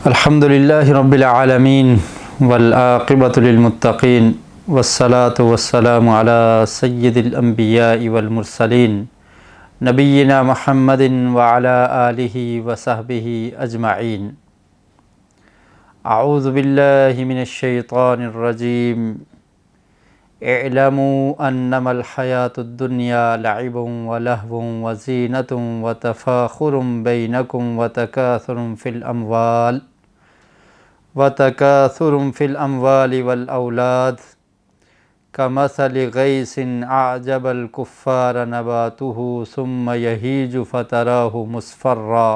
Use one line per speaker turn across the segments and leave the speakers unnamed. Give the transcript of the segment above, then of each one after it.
الحمد للہ رب العالمین والعاقبۃ للمتقین والصلاة والسلام علی سید الانبیاء والمرسلین نبینا محمد وعلی آلہ وصحبہ اجمعین۔ اعوذ باللہ من الشیطان الرجیم۔ اعلموا انما الحیاۃ الدنیا لعب ولہو وزینۃ وتفاخر بینکم وتکاثر فی الاموال والاولاد کمثل غیث اعجب الکفار نباتہ ثم یہیج فتراہ مصفرا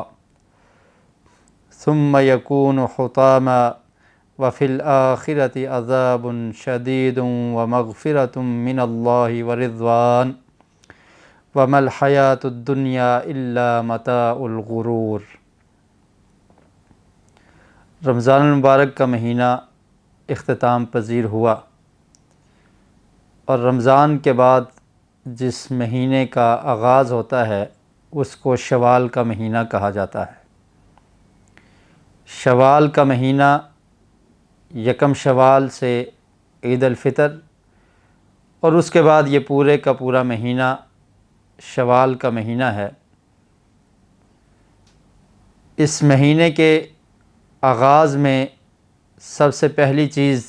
ثم یکون حطاما وفی الآخرۃ عذاب شدید ومغفرۃ من اللہ ورضوان وما الحیاۃ الدنیا الا متاع الغرور۔ رمضان المبارک کا مہینہ اختتام پذیر ہوا اور رمضان کے بعد جس مہینے کا آغاز ہوتا ہے اس کو شوال کا مہینہ کہا جاتا ہے۔ شوال کا مہینہ یکم شوال سے عید الفطر اور اس کے بعد یہ پورے کا پورا مہینہ شوال کا مہینہ ہے۔ اس مہینے کے آغاز میں سب سے پہلی چیز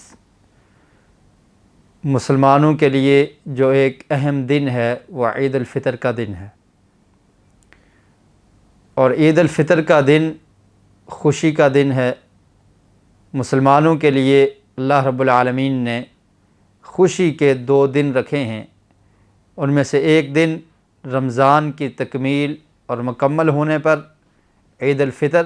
مسلمانوں کے لیے جو ایک اہم دن ہے وہ عید الفطر کا دن ہے، اور عید الفطر کا دن خوشی کا دن ہے۔ مسلمانوں کے لیے اللہ رب العالمین نے خوشی کے 2 دن رکھے ہیں، ان میں سے ایک دن رمضان کی تکمیل اور مکمل ہونے پر عید الفطر،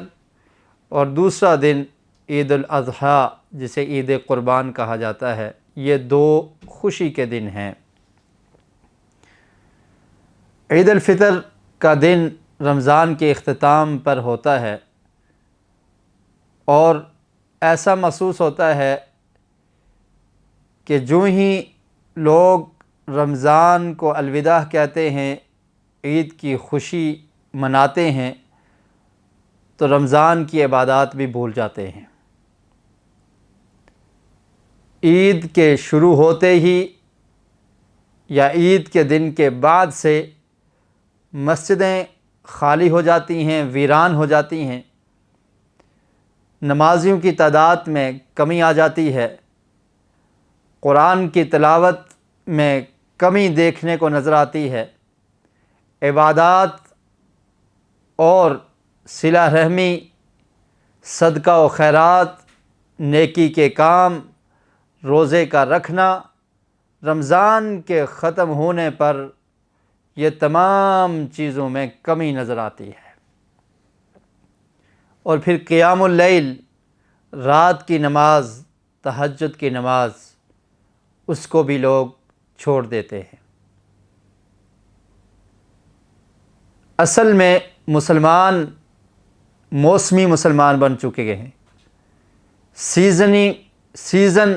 اور دوسرا دن عید الاضحیٰ جسے عید قربان کہا جاتا ہے۔ یہ 2 خوشی کے دن ہیں۔ عید الفطر کا دن رمضان کے اختتام پر ہوتا ہے اور ایسا محسوس ہوتا ہے کہ جو ہی لوگ رمضان کو الوداع کہتے ہیں، عید کی خوشی مناتے ہیں، تو رمضان کی عبادات بھی بھول جاتے ہیں۔ عید کے شروع ہوتے ہی یا عید کے دن کے بعد سے مسجدیں خالی ہو جاتی ہیں، ویران ہو جاتی ہیں، نمازیوں کی تعداد میں کمی آ جاتی ہے، قرآن کی تلاوت میں کمی دیکھنے کو نظر آتی ہے، عبادات اور صلہ رحمی، صدقہ و خیرات، نیکی کے کام، روزے کا رکھنا رمضان کے ختم ہونے پر یہ تمام چیزوں میں کمی نظر آتی ہے۔ اور پھر قیام اللیل، رات کی نماز، تہجد کی نماز، اس کو بھی لوگ چھوڑ دیتے ہیں۔ اصل میں مسلمان موسمی مسلمان بن چکے ہیں۔ سیزن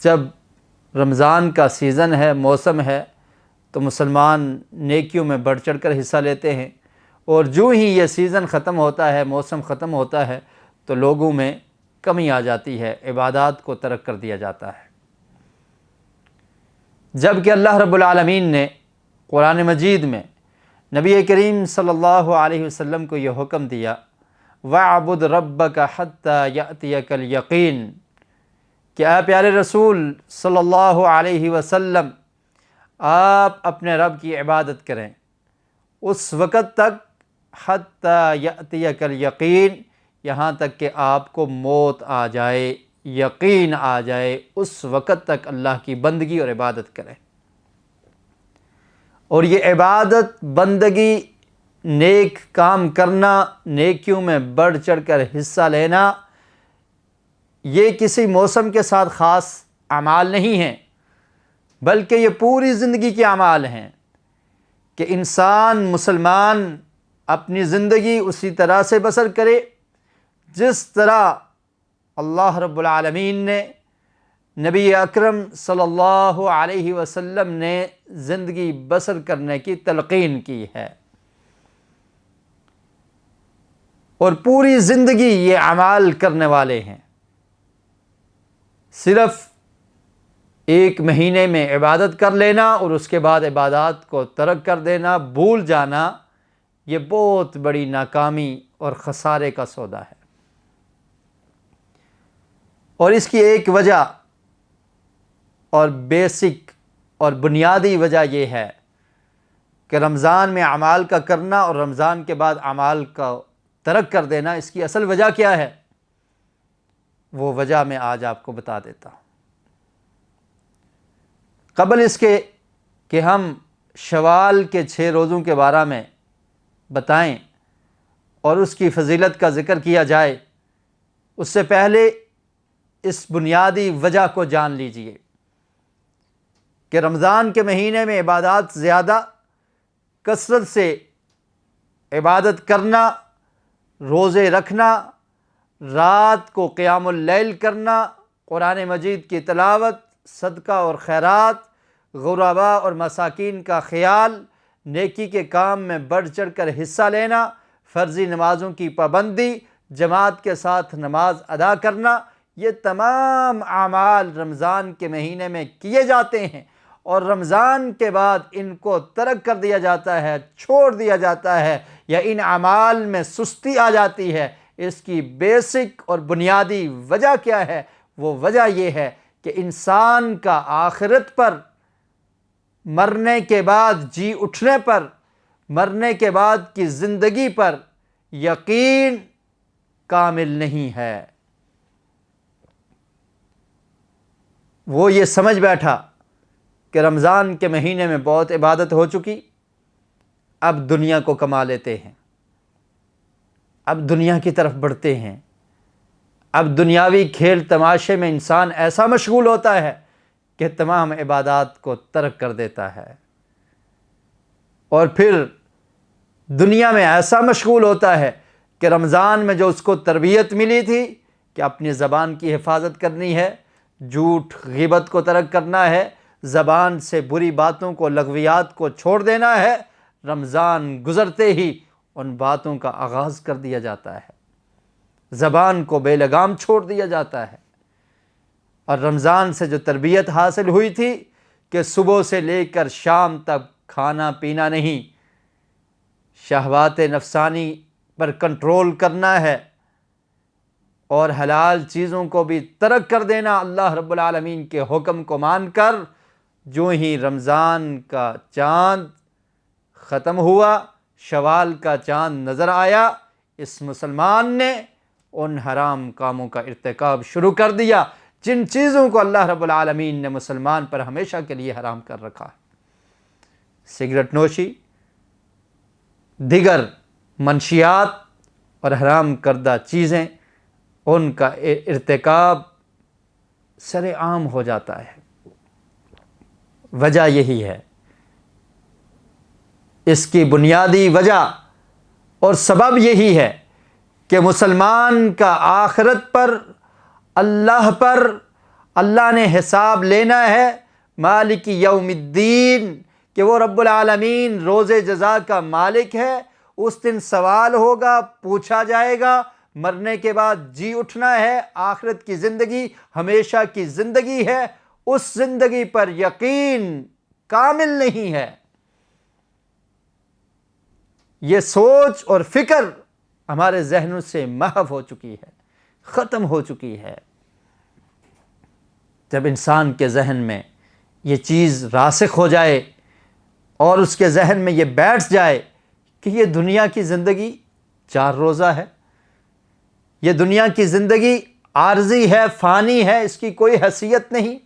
جب رمضان کا سیزن ہے، موسم ہے، تو مسلمان نیکیوں میں بڑھ چڑھ کر حصہ لیتے ہیں، اور جو ہی یہ سیزن ختم ہوتا ہے، موسم ختم ہوتا ہے، تو لوگوں میں کمی آ جاتی ہے، عبادات کو ترک کر دیا جاتا ہے۔ جبکہ اللہ رب العالمین نے قرآن مجید میں نبی کریم صلی اللہ علیہ وسلم کو یہ حکم دیا، وَاعْبُدْ رَبَّكَ حَتَّى يَأْتِيَكَ الْيَقِينُ، کہ اے پیارے رسول صلی اللہ علیہ وسلم، آپ اپنے رب کی عبادت کریں اس وقت تک، حَتَّى يَأْتِيَكَ الْيَقِينُ، یہاں تک کہ آپ کو موت آ جائے، یقین آ جائے، اس وقت تک اللہ کی بندگی اور عبادت کریں۔ اور یہ عبادت، بندگی، نیک کام کرنا، نیکیوں میں بڑھ چڑھ کر حصہ لینا، یہ کسی موسم کے ساتھ خاص اعمال نہیں ہیں، بلکہ یہ پوری زندگی کے اعمال ہیں کہ انسان مسلمان اپنی زندگی اسی طرح سے بسر کرے جس طرح اللہ رب العالمین نے نبی اکرم صلی اللہ علیہ وسلم نے زندگی بسر کرنے کی تلقین کی ہے، اور پوری زندگی یہ اعمال کرنے والے ہیں۔ صرف ایک مہینے میں عبادت کر لینا اور اس کے بعد عبادات کو ترک کر دینا، بھول جانا، یہ بہت بڑی ناکامی اور خسارے کا سودا ہے۔ اور اس کی ایک وجہ اور بیسک اور بنیادی وجہ یہ ہے کہ رمضان میں اعمال کا کرنا اور رمضان کے بعد اعمال کا ترک کر دینا، اس کی اصل وجہ کیا ہے؟ وہ وجہ میں آج آپ کو بتا دیتا ہوں۔ قبل اس کے کہ ہم شوال کے 6 روزوں کے بارے میں بتائیں اور اس کی فضیلت کا ذکر کیا جائے، اس سے پہلے اس بنیادی وجہ کو جان لیجئے کہ رمضان کے مہینے میں عبادات زیادہ، کثرت سے عبادت کرنا، روزے رکھنا، رات کو قیام اللیل کرنا، قرآن مجید کی تلاوت، صدقہ اور خیرات، غرباء اور مساکین کا خیال، نیکی کے کام میں بڑھ چڑھ کر حصہ لینا، فرضی نمازوں کی پابندی، جماعت کے ساتھ نماز ادا کرنا، یہ تمام اعمال رمضان کے مہینے میں کیے جاتے ہیں، اور رمضان کے بعد ان کو ترک کر دیا جاتا ہے، چھوڑ دیا جاتا ہے، یا ان اعمال میں سستی آ جاتی ہے۔ اس کی بیسک اور بنیادی وجہ کیا ہے؟ وہ وجہ یہ ہے کہ انسان کا آخرت پر، مرنے کے بعد جی اٹھنے پر، مرنے کے بعد کی زندگی پر یقین کامل نہیں ہے۔ وہ یہ سمجھ بیٹھا کہ رمضان کے مہینے میں بہت عبادت ہو چکی، اب دنیا کو کما لیتے ہیں، اب دنیا کی طرف بڑھتے ہیں، اب دنیاوی کھیل تماشے میں انسان ایسا مشغول ہوتا ہے کہ تمام عبادات کو ترک کر دیتا ہے، اور پھر دنیا میں ایسا مشغول ہوتا ہے کہ رمضان میں جو اس کو تربیت ملی تھی کہ اپنی زبان کی حفاظت کرنی ہے، جھوٹ غیبت کو ترک کرنا ہے، زبان سے بری باتوں کو، لغویات کو چھوڑ دینا ہے، رمضان گزرتے ہی ان باتوں کا آغاز کر دیا جاتا ہے، زبان کو بے لگام چھوڑ دیا جاتا ہے۔ اور رمضان سے جو تربیت حاصل ہوئی تھی کہ صبح سے لے کر شام تک کھانا پینا نہیں، شہوات نفسانی پر کنٹرول کرنا ہے، اور حلال چیزوں کو بھی ترک کر دینا، اللہ رب العالمین کے حکم کو مان کر، جو ہی رمضان کا چاند ختم ہوا، شوال کا چاند نظر آیا، اس مسلمان نے ان حرام کاموں کا ارتکاب شروع کر دیا جن چیزوں کو اللہ رب العالمین نے مسلمان پر ہمیشہ کے لیے حرام کر رکھا ہے۔ سگریٹ نوشی، دیگر منشیات اور حرام کردہ چیزیں، ان کا ارتکاب سر عام ہو جاتا ہے۔ وجہ یہی ہے، اس کی بنیادی وجہ اور سبب یہی ہے کہ مسلمان کا آخرت پر، اللہ نے حساب لینا ہے، مالک یوم الدین، کہ وہ رب العالمین روز جزا کا مالک ہے۔ اس دن سوال ہوگا، پوچھا جائے گا، مرنے کے بعد جی اٹھنا ہے، آخرت کی زندگی ہمیشہ کی زندگی ہے، اس زندگی پر یقین کامل نہیں ہے۔ یہ سوچ اور فکر ہمارے ذہنوں سے محو ہو چکی ہے، ختم ہو چکی ہے۔ جب انسان کے ذہن میں یہ چیز راسخ ہو جائے اور اس کے ذہن میں یہ بیٹھ جائے کہ یہ دنیا کی زندگی 4 روزہ ہے، یہ دنیا کی زندگی عارضی ہے، فانی ہے، اس کی کوئی حیثیت نہیں،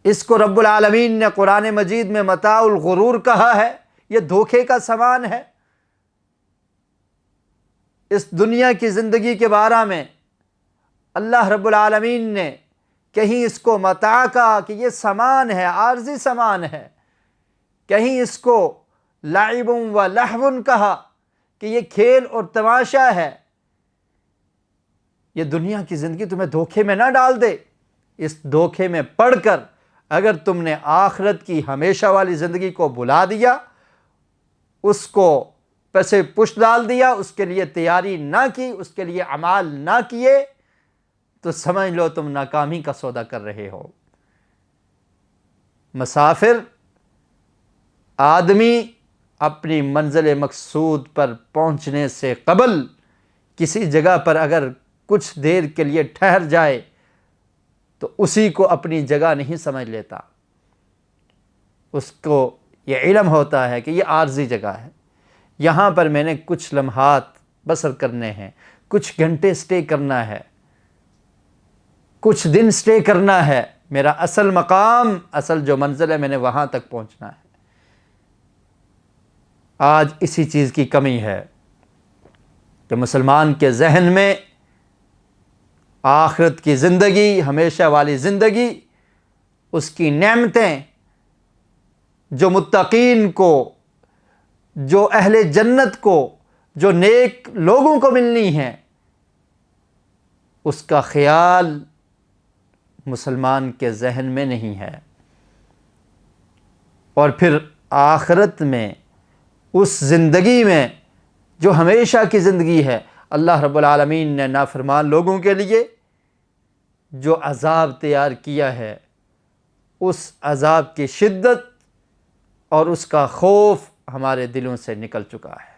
اس کو رب العالمین نے قرآن مجید میں متاع الغرور کہا ہے، یہ دھوکے کا سامان ہے۔ اس دنیا کی زندگی کے بارے میں اللہ رب العالمین نے کہیں اس کو متاع کہا کہ یہ سامان ہے، عارضی سامان ہے، کہیں اس کو لعب و لہو کہا کہ یہ کھیل اور تماشا ہے۔ یہ دنیا کی زندگی تمہیں دھوکے میں نہ ڈال دے، اس دھوکے میں پڑ کر اگر تم نے آخرت کی ہمیشہ والی زندگی کو بھلا دیا، اس کو پسے پش ڈال دیا، اس کے لیے تیاری نہ کی، اس کے لیے اعمال نہ کیے، تو سمجھ لو تم ناکامی کا سودا کر رہے ہو۔ مسافر آدمی اپنی منزل مقصود پر پہنچنے سے قبل کسی جگہ پر اگر کچھ دیر کے لیے ٹھہر جائے تو اسی کو اپنی جگہ نہیں سمجھ لیتا، اس کو یہ علم ہوتا ہے کہ یہ عارضی جگہ ہے، یہاں پر میں نے کچھ لمحات بسر کرنے ہیں، کچھ گھنٹے سٹے کرنا ہے، کچھ دن سٹے کرنا ہے، میرا اصل مقام، اصل جو منزل ہے میں نے وہاں تک پہنچنا ہے۔ آج اسی چیز کی کمی ہے کہ مسلمان کے ذہن میں آخرت کی زندگی، ہمیشہ والی زندگی، اس کی نعمتیں جو متقین کو، جو اہل جنت کو، جو نیک لوگوں کو ملنی ہیں، اس کا خیال مسلمان کے ذہن میں نہیں ہے۔ اور پھر آخرت میں اس زندگی میں جو ہمیشہ کی زندگی ہے، اللہ رب العالمین نے نافرمان لوگوں کے لیے جو عذاب تیار کیا ہے، اس عذاب کی شدت اور اس کا خوف ہمارے دلوں سے نکل چکا ہے۔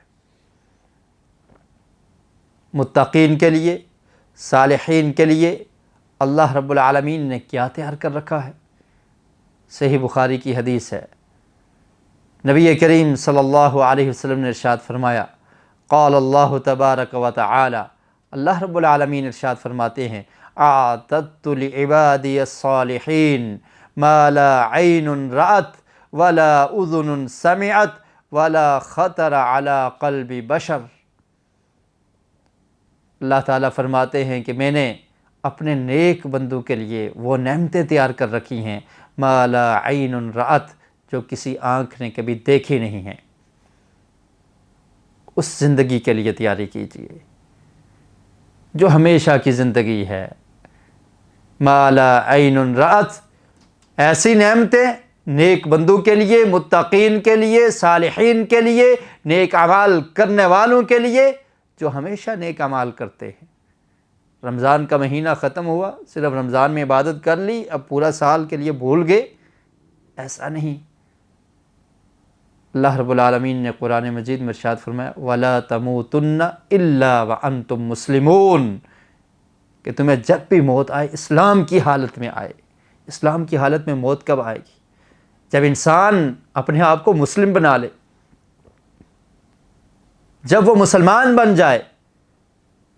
متقین کے لیے، صالحین کے لیے اللہ رب العالمین نے کیا تیار کر رکھا ہے؟ صحیح بخاری کی حدیث ہے، نبی کریم صلی اللہ علیہ وسلم نے ارشاد فرمایا، قال اللہ تبارک و تعالی، اللہ رب العالمین ارشاد فرماتے ہیں، اعددت لعبادی الصالحین ما لا عین رأت ولا اذن سمعت ولا خطر علی قلب بشر۔ اللہ تعالیٰ فرماتے ہیں کہ میں نے اپنے نیک بندوں کے لیے وہ نعمتیں تیار کر رکھی ہیں، ما لا عین رأت، جو کسی آنکھ نے کبھی دیکھی نہیں ہیں۔ اس زندگی کے لیے تیاری کیجیے جو ہمیشہ کی زندگی ہے۔ ما لا عین رأت، ایسی نعمتیں نیک بندوں کے لیے، متقین کے لیے، صالحین کے لیے، نیک اعمال کرنے والوں کے لیے جو ہمیشہ نیک اعمال کرتے ہیں۔ رمضان کا مہینہ ختم ہوا، صرف رمضان میں عبادت کر لی، اب پورا سال کے لیے بھول گئے، ایسا نہیں۔ اللہ رب العالمین نے قرآن مجید میں ارشاد فرمایا، وَلَا تَمُوتُنَّ إِلَّا وَأَنْتُمْ مُسْلِمُونَ، کہ تمہیں جب بھی موت آئے اسلام کی حالت میں آئے۔ اسلام کی حالت میں موت کب آئے گی؟ جب انسان اپنے آپ کو مسلم بنا لے، جب وہ مسلمان بن جائے،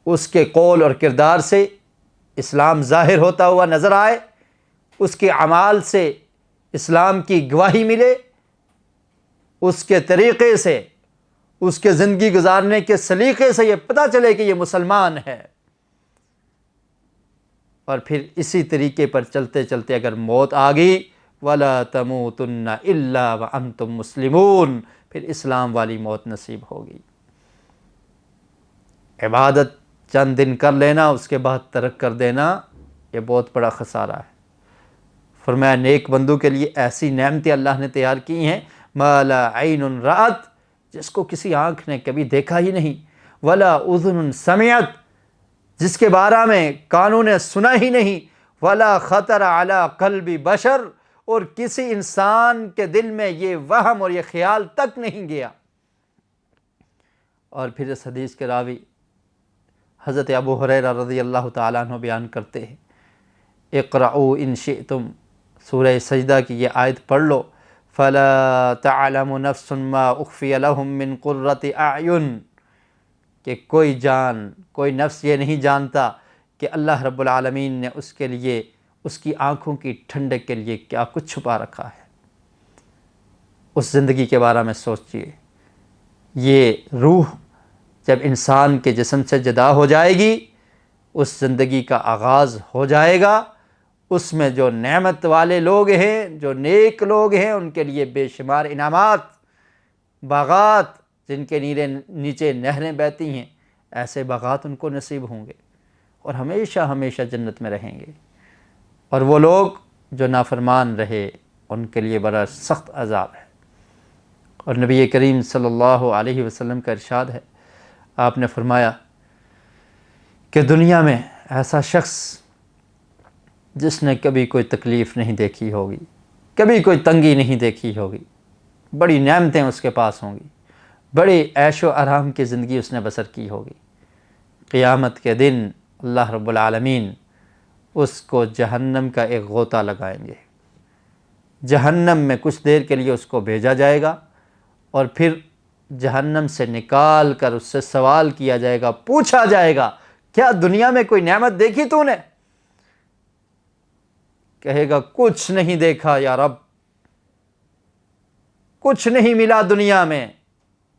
اس کے قول اور کردار سے اسلام ظاہر ہوتا ہوا نظر آئے، اس کے اعمال سے اسلام کی گواہی ملے، اس کے طریقے سے، اس کے زندگی گزارنے کے سلیقے سے یہ پتہ چلے کہ یہ مسلمان ہے، اور پھر اسی طریقے پر چلتے چلتے اگر موت آ گئی، وَلَا تَمُوتُنَّ إِلَّا وَأَنْتُمْ مُسْلِمُونَ، پھر اسلام والی موت نصیب ہوگی۔ عبادت چند دن کر لینا، اس کے بعد ترک کر دینا، یہ بہت بڑا خسارہ ہے۔ فرمایا نیک بندوں کے لیے ایسی نعمتیں اللہ نے تیار کی ہیں، ما لا عین رأت، جس کو کسی آنکھ نے کبھی دیکھا ہی نہیں، ولا اذن سمعت، جس کے بارے میں کانوں نے سنا ہی نہیں، ولا خطر علی قلب بشر، اور کسی انسان کے دل میں یہ وہم اور یہ خیال تک نہیں گیا۔ اور پھر اس حدیث کے راوی حضرت ابو ہریرہ رضی اللہ تعالیٰ عنہ بیان کرتے ہیں، اقرؤوا ان شئتم، سورہ سجدہ کی یہ آیت پڑھ لو، فلا تعلم نفس ما اخفی لهم من قرۃ اعین، کہ کوئی جان، کوئی نفس یہ نہیں جانتا کہ اللہ رب العالمین نے اس کے لیے، اس کی آنکھوں کی ٹھنڈک کے لیے کیا کچھ چھپا رکھا ہے۔ اس زندگی کے بارے میں سوچئے، یہ روح جب انسان کے جسم سے جدا ہو جائے گی، اس زندگی کا آغاز ہو جائے گا، اس میں جو نعمت والے لوگ ہیں، جو نیک لوگ ہیں، ان کے لیے بے شمار انعامات، باغات، جن کے نیچے نہریں بہتی ہیں، ایسے باغات ان کو نصیب ہوں گے، اور ہمیشہ ہمیشہ جنت میں رہیں گے۔ اور وہ لوگ جو نافرمان رہے ان کے لیے بڑا سخت عذاب ہے۔ اور نبی کریم صلی اللہ علیہ وسلم کا ارشاد ہے، آپ نے فرمایا کہ دنیا میں ایسا شخص جس نے کبھی کوئی تکلیف نہیں دیکھی ہوگی، کبھی کوئی تنگی نہیں دیکھی ہوگی، بڑی نعمتیں اس کے پاس ہوں گی، بڑی عیش و آرام کی زندگی اس نے بسر کی ہوگی، قیامت کے دن اللہ رب العالمین اس کو جہنم کا ایک غوطہ لگائیں گے۔ جہنم میں کچھ دیر کے لیے اس کو بھیجا جائے گا اور پھر جہنم سے نکال کر اس سے سوال کیا جائے گا، پوچھا جائے گا کیا دنیا میں کوئی نعمت دیکھی تو نے؟ کہے گا کچھ نہیں دیکھا یا رب، کچھ نہیں ملا دنیا میں،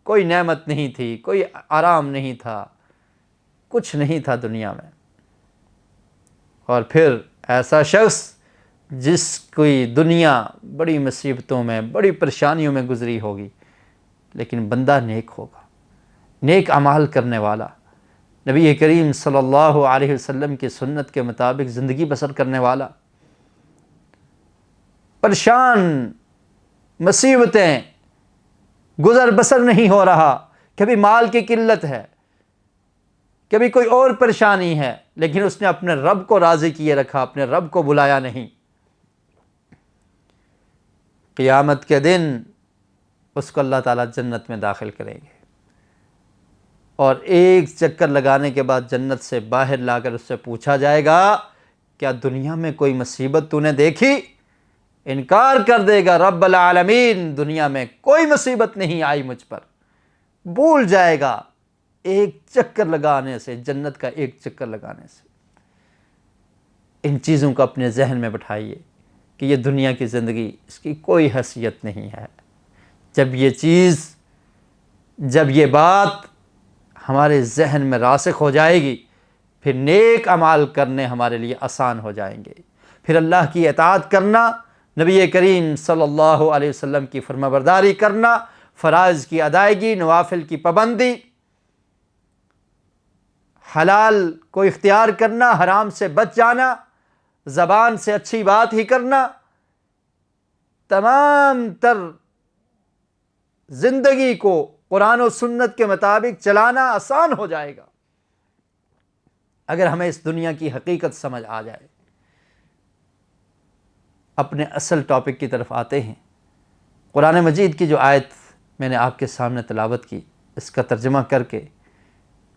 کوئی نعمت نہیں تھی، کوئی آرام نہیں تھا، کچھ نہیں تھا دنیا میں۔ اور پھر ایسا شخص جس کی دنیا بڑی مصیبتوں میں، بڑی پریشانیوں میں گزری ہوگی، لیکن بندہ نیک ہوگا، نیک اعمال کرنے والا، نبی کریم صلی اللہ علیہ وسلم کی سنت کے مطابق زندگی بسر کرنے والا، پریشان، مصیبتیں، گزر بسر نہیں ہو رہا، کبھی مال کی قلت ہے، کبھی کوئی اور پریشانی ہے، لیکن اس نے اپنے رب کو راضی کیے رکھا، اپنے رب کو بلایا نہیں۔ قیامت کے دن اس کو اللہ تعالیٰ جنت میں داخل کریں گے، اور ایک چکر لگانے کے بعد جنت سے باہر لا کر اس سے پوچھا جائے گا کیا دنیا میں کوئی مصیبت تو نے دیکھی؟ انکار کر دے گا، رب العالمین دنیا میں کوئی مصیبت نہیں آئی مجھ پر، بھول جائے گا ایک چکر لگانے سے، جنت کا ایک چکر لگانے سے۔ ان چیزوں کو اپنے ذہن میں بٹھائیے کہ یہ دنیا کی زندگی، اس کی کوئی حیثیت نہیں ہے۔ جب یہ بات ہمارے ذہن میں راسخ ہو جائے گی، پھر نیک اعمال کرنے ہمارے لیے آسان ہو جائیں گے، پھر اللہ کی اطاعت کرنا، نبی کریم صلی اللہ علیہ وسلم کی فرمانبرداری کرنا، فرائض کی ادائیگی، نوافل کی پابندی، حلال کو اختیار کرنا، حرام سے بچ جانا، زبان سے اچھی بات ہی کرنا، تمام تر زندگی کو قرآن و سنت کے مطابق چلانا آسان ہو جائے گا اگر ہمیں اس دنیا کی حقیقت سمجھ آ جائے۔ اپنے اصل ٹاپک کی طرف آتے ہیں۔ قرآن مجید کی جو آیت میں نے آپ کے سامنے تلاوت کی، اس کا ترجمہ کر کے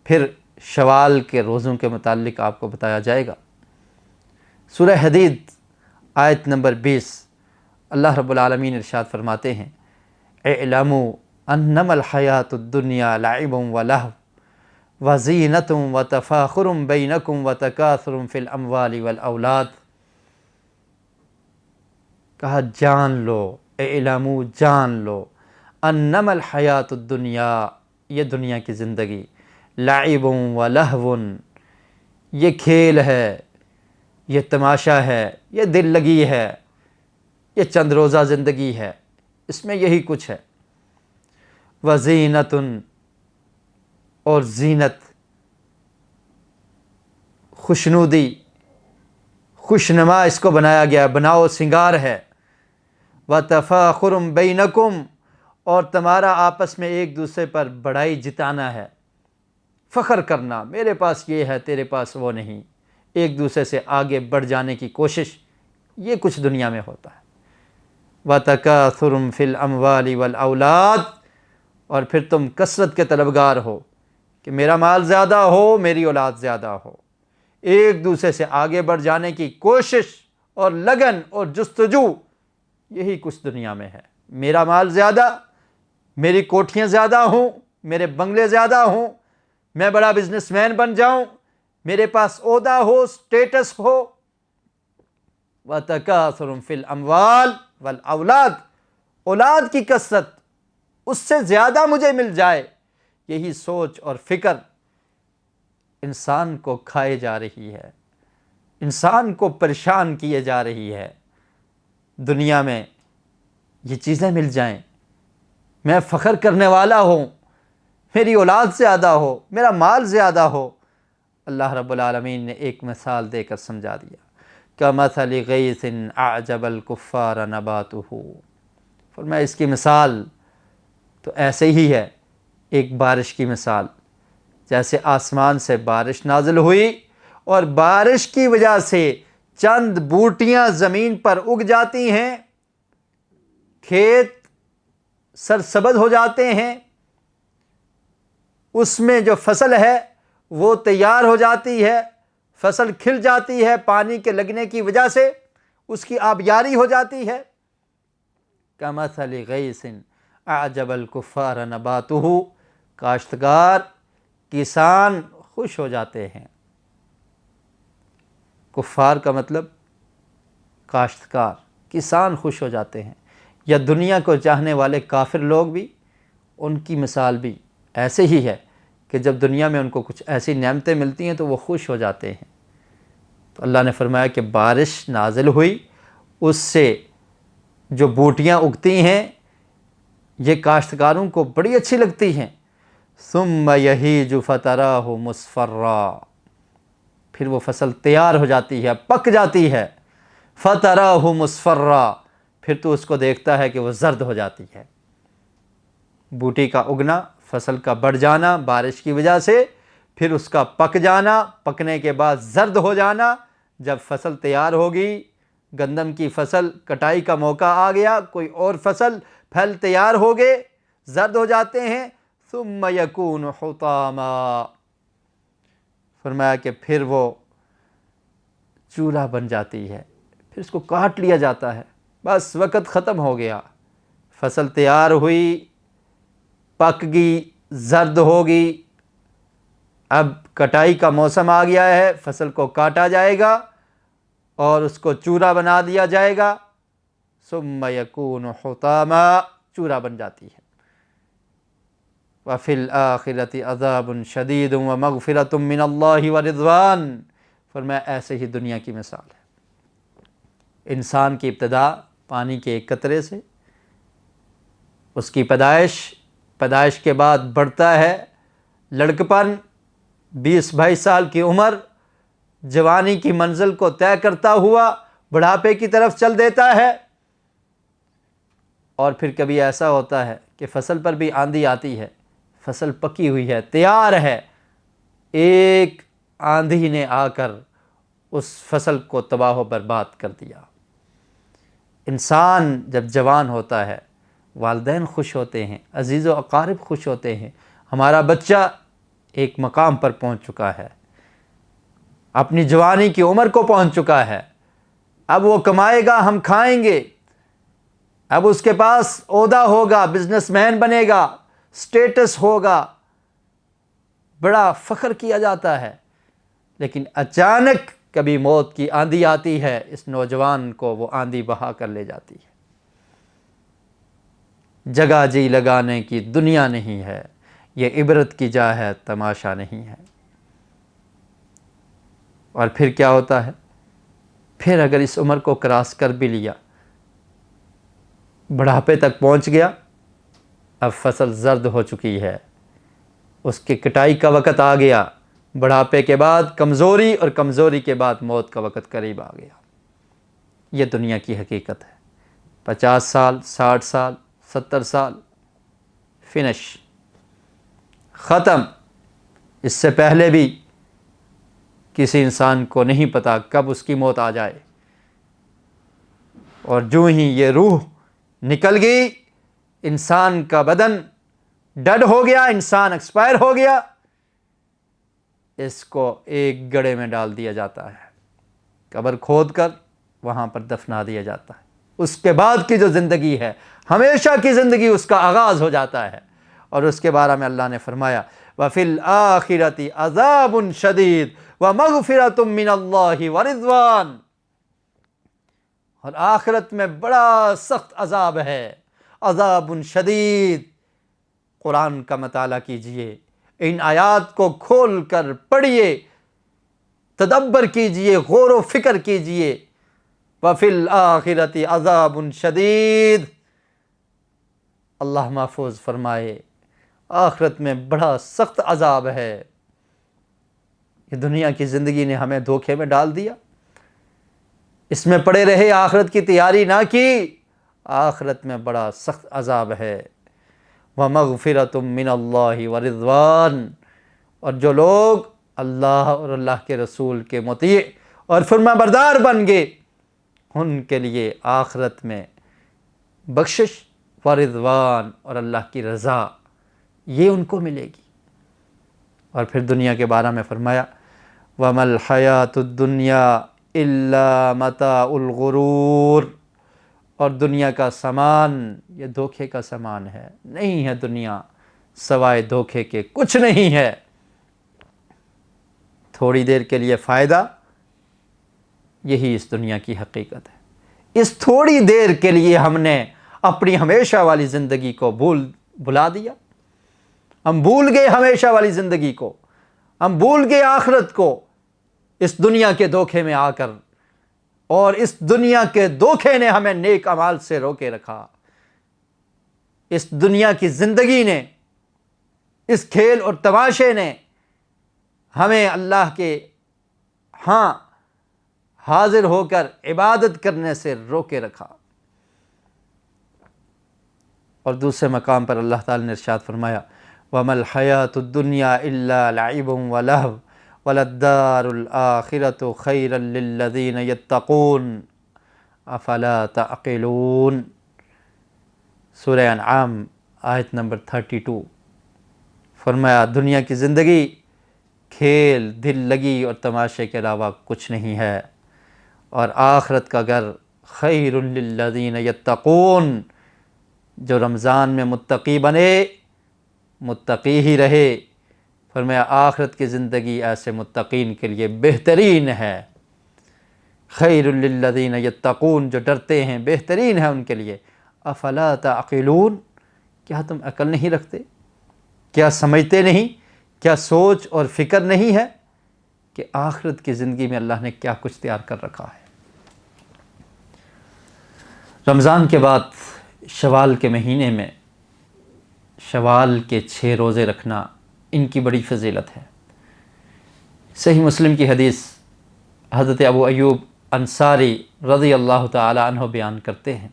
پھر شوال کے روزوں کے متعلق آپ کو بتایا جائے گا۔ سورہ حدید آیت نمبر 20، اللہ رب العالمین ارشاد فرماتے ہیں، اعلموا انما الحیات الدنیا لعب ولہو وزینۃ وتفاخر بینکم وتکاثر فی الاموال والاولاد۔ کہا جان لو، اعلموا جان لو، انما الحیات الدنیا، یہ دنیا کی زندگی، لعب ولہو، یہ کھیل ہے، یہ تماشا ہے، یہ دل لگی ہے، یہ چند روزہ زندگی ہے، اس میں یہی کچھ ہے۔ وزینۃ، اور زینت، خوشنودی، خوشنما اس کو بنایا گیا، بناؤ سنگار ہے۔ وتفاخر بینکم، اور تمہارا آپس میں ایک دوسرے پر بڑائی جتانا ہے، فخر کرنا، میرے پاس یہ ہے تیرے پاس وہ نہیں، ایک دوسرے سے آگے بڑھ جانے کی کوشش، یہ کچھ دنیا میں ہوتا ہے۔ وَتَكَاثُرٌ فِي الْأَمْوَالِ وَالْأَوْلَادِ، اور پھر تم کثرت کے طلبگار ہو کہ میرا مال زیادہ ہو، میری اولاد زیادہ ہو، ایک دوسرے سے آگے بڑھ جانے کی کوشش اور لگن اور جستجو، یہی کچھ دنیا میں ہے۔ میرا مال زیادہ، میری کوٹھیاں زیادہ ہوں، میرے بنگلے زیادہ ہوں، میں بڑا بزنس مین بن جاؤں، میرے پاس عہدہ ہو، سٹیٹس ہو۔ وَتَكَاثُرٌ فِي الْأَمْوَالِ وَالْأَوْلَادِ، اولاد کی کثرت، اس سے زیادہ مجھے مل جائے، یہی سوچ اور فکر انسان کو کھائے جا رہی ہے، انسان کو پریشان کیے جا رہی ہے۔ دنیا میں یہ چیزیں مل جائیں، میں فخر کرنے والا ہوں، میری اولاد زیادہ ہو، میرا مال زیادہ ہو۔ اللہ رب العالمین نے ایک مثال دے کر سمجھا دیا، کمثل غیث اعجب الکفار نباتہ، فرمایا اس کی مثال تو ایسے ہی ہے، ایک بارش کی مثال، جیسے آسمان سے بارش نازل ہوئی اور بارش کی وجہ سے چند بوٹیاں زمین پر اگ جاتی ہیں، کھیت سرسبز ہو جاتے ہیں، اس میں جو فصل ہے وہ تیار ہو جاتی ہے، فصل کھل جاتی ہے، پانی کے لگنے کی وجہ سے اس کی آبیاری ہو جاتی ہے۔ کمثل غیث اعجب الکفار نباتہ، کاشتکار کسان خوش ہو جاتے ہیں۔ کفار کا مطلب کاشتکار، کسان خوش ہو جاتے ہیں، یا دنیا کو چاہنے والے کافر لوگ بھی، ان کی مثال بھی ایسے ہی ہے کہ جب دنیا میں ان کو کچھ ایسی نعمتیں ملتی ہیں تو وہ خوش ہو جاتے ہیں۔ تو اللہ نے فرمایا کہ بارش نازل ہوئی، اس سے جو بوٹیاں اگتی ہیں یہ کاشتکاروں کو بڑی اچھی لگتی ہیں۔ ثم یہیج فتراہ مصفرا، پھر وہ فصل تیار ہو جاتی ہے، پک جاتی ہے۔ فتراہ مصفرا، پھر تو اس کو دیکھتا ہے کہ وہ زرد ہو جاتی ہے۔ بوٹی کا اگنا، فصل کا بڑھ جانا بارش کی وجہ سے، پھر اس کا پک جانا، پکنے کے بعد زرد ہو جانا۔ جب فصل تیار ہوگی، گندم کی فصل کٹائی کا موقع آ گیا، کوئی اور فصل پھل تیار ہو گئے، زرد ہو جاتے ہیں۔ ثم یکون حطاما، فرمایا کہ پھر وہ چورا بن جاتی ہے، پھر اس کو کاٹ لیا جاتا ہے، بس وقت ختم ہو گیا۔ فصل تیار ہوئی، پک گئی، زرد ہوگی، اب کٹائی کا موسم آ گیا ہے، فصل کو کاٹا جائے گا اور اس کو چورا بنا دیا جائے گا۔ ثم یکون حطاما، چورا بن جاتی ہے۔ وفی الآخرۃ عذاب شدید ومغفرۃ من اللہ ورضوان، فرمایا ایسے ہی دنیا کی مثال ہے۔ انسان کی ابتدا پانی کے ایک قطرے سے، اس کی پیدائش کے بعد بڑھتا ہے لڑکپن، 20-22 سال کی عمر، جوانی کی منزل کو طے کرتا ہوا بڑھاپے کی طرف چل دیتا ہے۔ اور پھر کبھی ایسا ہوتا ہے کہ فصل پر بھی آندھی آتی ہے، فصل پکی ہوئی ہے، تیار ہے، ایک آندھی نے آ کر اس فصل کو تباہ و برباد کر دیا۔ انسان جب جوان ہوتا ہے، والدین خوش ہوتے ہیں، عزیز و اقارب خوش ہوتے ہیں، ہمارا بچہ ایک مقام پر پہنچ چکا ہے، اپنی جوانی کی عمر کو پہنچ چکا ہے، اب وہ کمائے گا، ہم کھائیں گے، اب اس کے پاس عہدہ ہوگا، بزنس مین بنے گا، سٹیٹس ہوگا، بڑا فخر کیا جاتا ہے۔ لیکن اچانک کبھی موت کی آندھی آتی ہے، اس نوجوان کو وہ آندھی بہا کر لے جاتی ہے۔ جگہ جی لگانے کی دنیا نہیں ہے، یہ عبرت کی جا ہے، تماشا نہیں ہے۔ اور پھر کیا ہوتا ہے؟ پھر اگر اس عمر کو کراس کر بھی لیا، بڑھاپے تک پہنچ گیا، اب فصل زرد ہو چکی ہے، اس کی کٹائی کا وقت آ گیا، بڑھاپے کے بعد کمزوری، اور کمزوری کے بعد موت کا وقت قریب آ گیا۔ یہ دنیا کی حقیقت ہے۔ 50 سال، 60 سال، 70 سال، فنش، ختم۔ اس سے پہلے بھی کسی انسان کو نہیں پتا کب اس کی موت آ جائے، اور جو ہی یہ روح نکل گئی، انسان کا بدن ڈڈ ہو گیا، انسان ایکسپائر ہو گیا، اس کو ایک گڑھے میں ڈال دیا جاتا ہے، قبر کھود کر وہاں پر دفنا دیا جاتا ہے۔ اس کے بعد کی جو زندگی ہے، ہمیشہ کی زندگی، اس کا آغاز ہو جاتا ہے۔ اور اس کے بارے میں اللہ نے فرمایا وَفِي الْآخِرَةِ عَذَابٌ شَدِيدٌ وَمَغْفِرَةٌ مِّنَ اللَّهِ وَرِضْوَانٌ، اور آخرت میں بڑا سخت عذاب ہے، عذاب شدید۔ قرآن کا مطالعہ کیجئے، ان آیات کو کھول کر پڑھیے، تدبر کیجئے، غور و فکر کیجئے۔ وَفِي الْآخِرَةِ عَذَابٌ شَدِيدٌ، اللہ محفوظ فرمائے آخرت میں بڑا سخت عذاب ہے۔ یہ دنیا کی زندگی نے ہمیں دھوکے میں ڈال دیا، اس میں پڑے رہے، آخرت کی تیاری نہ کی، آخرت میں بڑا سخت عذاب ہے۔ وَمَغْفِرَةٌ مِّنَ اللَّهِ وَرِضْوَانٌ، اور جو لوگ اللہ اور اللہ کے رسول کے مطیع اور فرما بردار بن گئے، ان کے لیے آخرت میں بخشش و رضوان اور اللہ کی رضا، یہ ان کو ملے گی۔ اور پھر دنیا کے بارے میں فرمایا وَمَا الْحَيَاةُ الدُّنْيَا إِلَّا مَتَاعُ الْغُرُورِ، اور دنیا کا سامان یہ دھوکے کا سامان ہے، نہیں ہے دنیا سوائے دھوکے کے، کچھ نہیں ہے۔ تھوڑی دیر کے لیے فائدہ، یہی اس دنیا کی حقیقت ہے۔ اس تھوڑی دیر کے لیے ہم نے اپنی ہمیشہ والی زندگی کو بھلا دیا، ہم بھول گئے ہمیشہ والی زندگی کو، ہم بھول گئے آخرت کو اس دنیا کے دھوکے میں آ کر، اور اس دنیا کے دھوکے نے ہمیں نیک اعمال سے روکے رکھا۔ اس دنیا کی زندگی نے، اس کھیل اور تماشے نے ہمیں اللہ کے ہاں حاضر ہو کر عبادت کرنے سے روکے رکھا۔ اور دوسرے مقام پر اللہ تعالی نے ارشاد فرمایا وَمَا الْحَيَاةُ الدُّنْيَا إِلَّا لَعِبٌ وَلَهْوٌ وَلَلدَّارُ الْآخِرَةُ خَيْرٌ لِلَّذِينَ يَتَّقُونَ أَفَلَا تَعْقِلُونَ، سورہ انعام آیت نمبر 32۔ فرمایا دنیا کی زندگی کھیل، دل لگی اور تماشے کے علاوہ کچھ نہیں ہے، اور آخرت کا گھر خیر للذین یتقون، جو رمضان میں متقی بنے، متقی ہی رہے۔ فرمایا آخرت کی زندگی ایسے متقین کے لیے بہترین ہے، خیر للذین یتقون، جو ڈرتے ہیں بہترین ہے ان کے لیے۔ افلا تعقلون، کیا تم عقل نہیں رکھتے؟ کیا سمجھتے نہیں؟ کیا سوچ اور فکر نہیں ہے کہ آخرت کی زندگی میں اللہ نے کیا کچھ تیار کر رکھا ہے؟ رمضان کے بعد شوال کے مہینے میں شوال کے 6 روزے رکھنا، ان کی بڑی فضیلت ہے۔ صحیح مسلم کی حدیث حضرت ابو ایوب انصاری رضی اللہ تعالی عنہ بیان کرتے ہیں،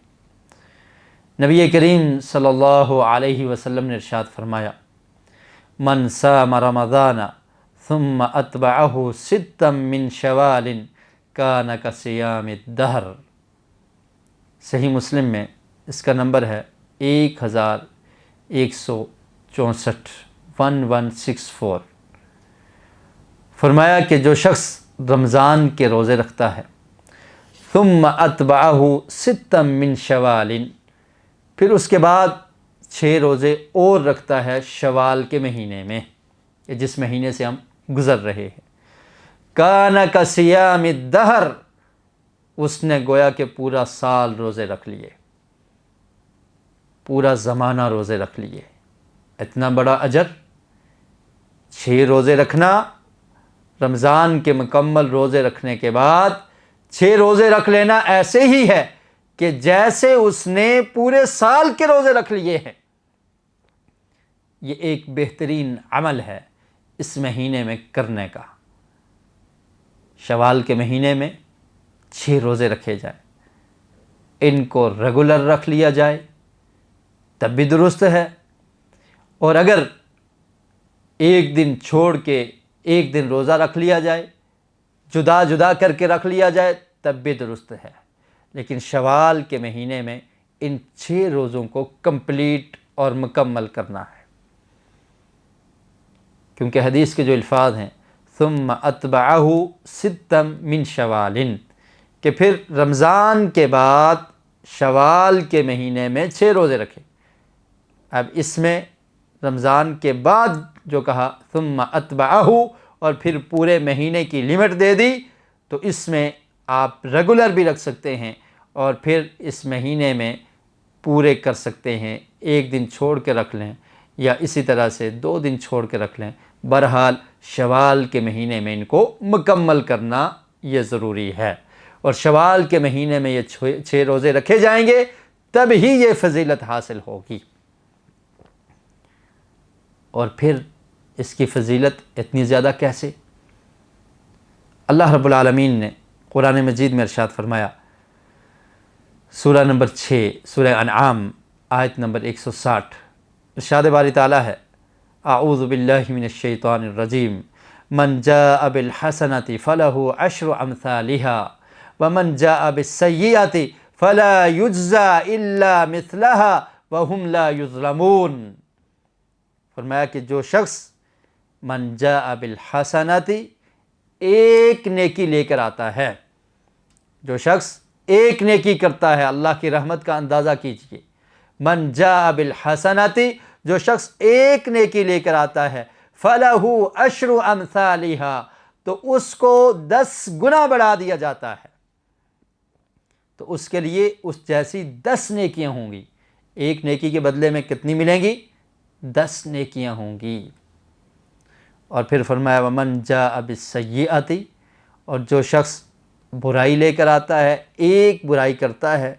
نبی کریم صلی اللہ علیہ وسلم نے ارشاد فرمایا من صام رمضان ثم اتبعہ ستا من شوال کان کصیام الدہر۔ صحیح مسلم میں اس کا نمبر ہے 1164، 1164۔ فرمایا کہ جو شخص رمضان کے روزے رکھتا ہے، ثم اتبعہ ستا من شوال، پھر اس کے بعد 6 روزے اور رکھتا ہے شوال کے مہینے میں، جس مہینے سے ہم گزر رہے ہیں، کان کصیام الدہر، اس نے گویا کہ پورا سال روزے رکھ لیے، پورا زمانہ روزے رکھ لیے۔ اتنا بڑا اجر! 6 روزے رکھنا، رمضان کے مکمل روزے رکھنے کے بعد 6 روزے رکھ لینا ایسے ہی ہے کہ جیسے اس نے پورے سال کے روزے رکھ لیے ہیں۔ یہ ایک بہترین عمل ہے اس مہینے میں کرنے کا۔ شوال کے مہینے میں 6 روزے رکھے جائیں، ان کو ریگولر رکھ لیا جائے تب بھی درست ہے، اور اگر ایک دن چھوڑ کے ایک دن روزہ رکھ لیا جائے، جدا جدا کر کے رکھ لیا جائے تب بھی درست ہے، لیکن شوال کے مہینے میں ان 6 روزوں کو کمپلیٹ اور مکمل کرنا ہے، کیونکہ حدیث کے جو الفاظ ہیں ثم اتبعہ ستا من شوال، کہ پھر رمضان کے بعد شوال کے مہینے میں 6 روزے رکھے۔ اب اس میں رمضان کے بعد جو کہا ثم اتبعہ، اور پھر پورے مہینے کی لمٹ دے دی، تو اس میں آپ ریگولر بھی رکھ سکتے ہیں، اور پھر اس مہینے میں پورے کر سکتے ہیں، ایک دن چھوڑ کے رکھ لیں، یا اسی طرح سے 2 دن چھوڑ کے رکھ لیں۔ بہرحال شوال کے مہینے میں ان کو مکمل کرنا یہ ضروری ہے، اور شوال کے مہینے میں یہ 6 روزے رکھے جائیں گے تب ہی یہ فضیلت حاصل ہوگی۔ اور پھر اس کی فضیلت اتنی زیادہ کیسے؟ اللہ رب العالمین نے قرآن مجید میں ارشاد فرمایا، سورہ نمبر 6 سورہ انعام آیت نمبر 160، ارشاد باری تعالیٰ ہے، اعوذ باللہ من الشیطان الرجیم، من جاء بالحسنۃ فلہ عشر امثالها ومن جاء بالسیئۃ فلا یجزی الا مثلها وهم لا یظلمون۔ فرمایا کہ جو شخص من جاء بالحسنۃ، ایک نیکی لے کر آتا ہے، جو شخص ایک نیکی کرتا ہے، اللہ کی رحمت کا اندازہ کیجئے، من جاء بالحسنۃ، جو شخص ایک نیکی لے کر آتا ہے، فلہ عشر امثالها، تو اس کو 10 گنا بڑھا دیا جاتا ہے، تو اس کے لیے اس جیسی 10 نیکیاں ہوں گی۔ ایک نیکی کے بدلے میں کتنی ملیں گی؟ 10 نیکیاں ہوں گی۔ اور پھر فرمایا ومن جاء بالسیئۃ، اور جو شخص برائی لے کر آتا ہے، ایک برائی کرتا ہے،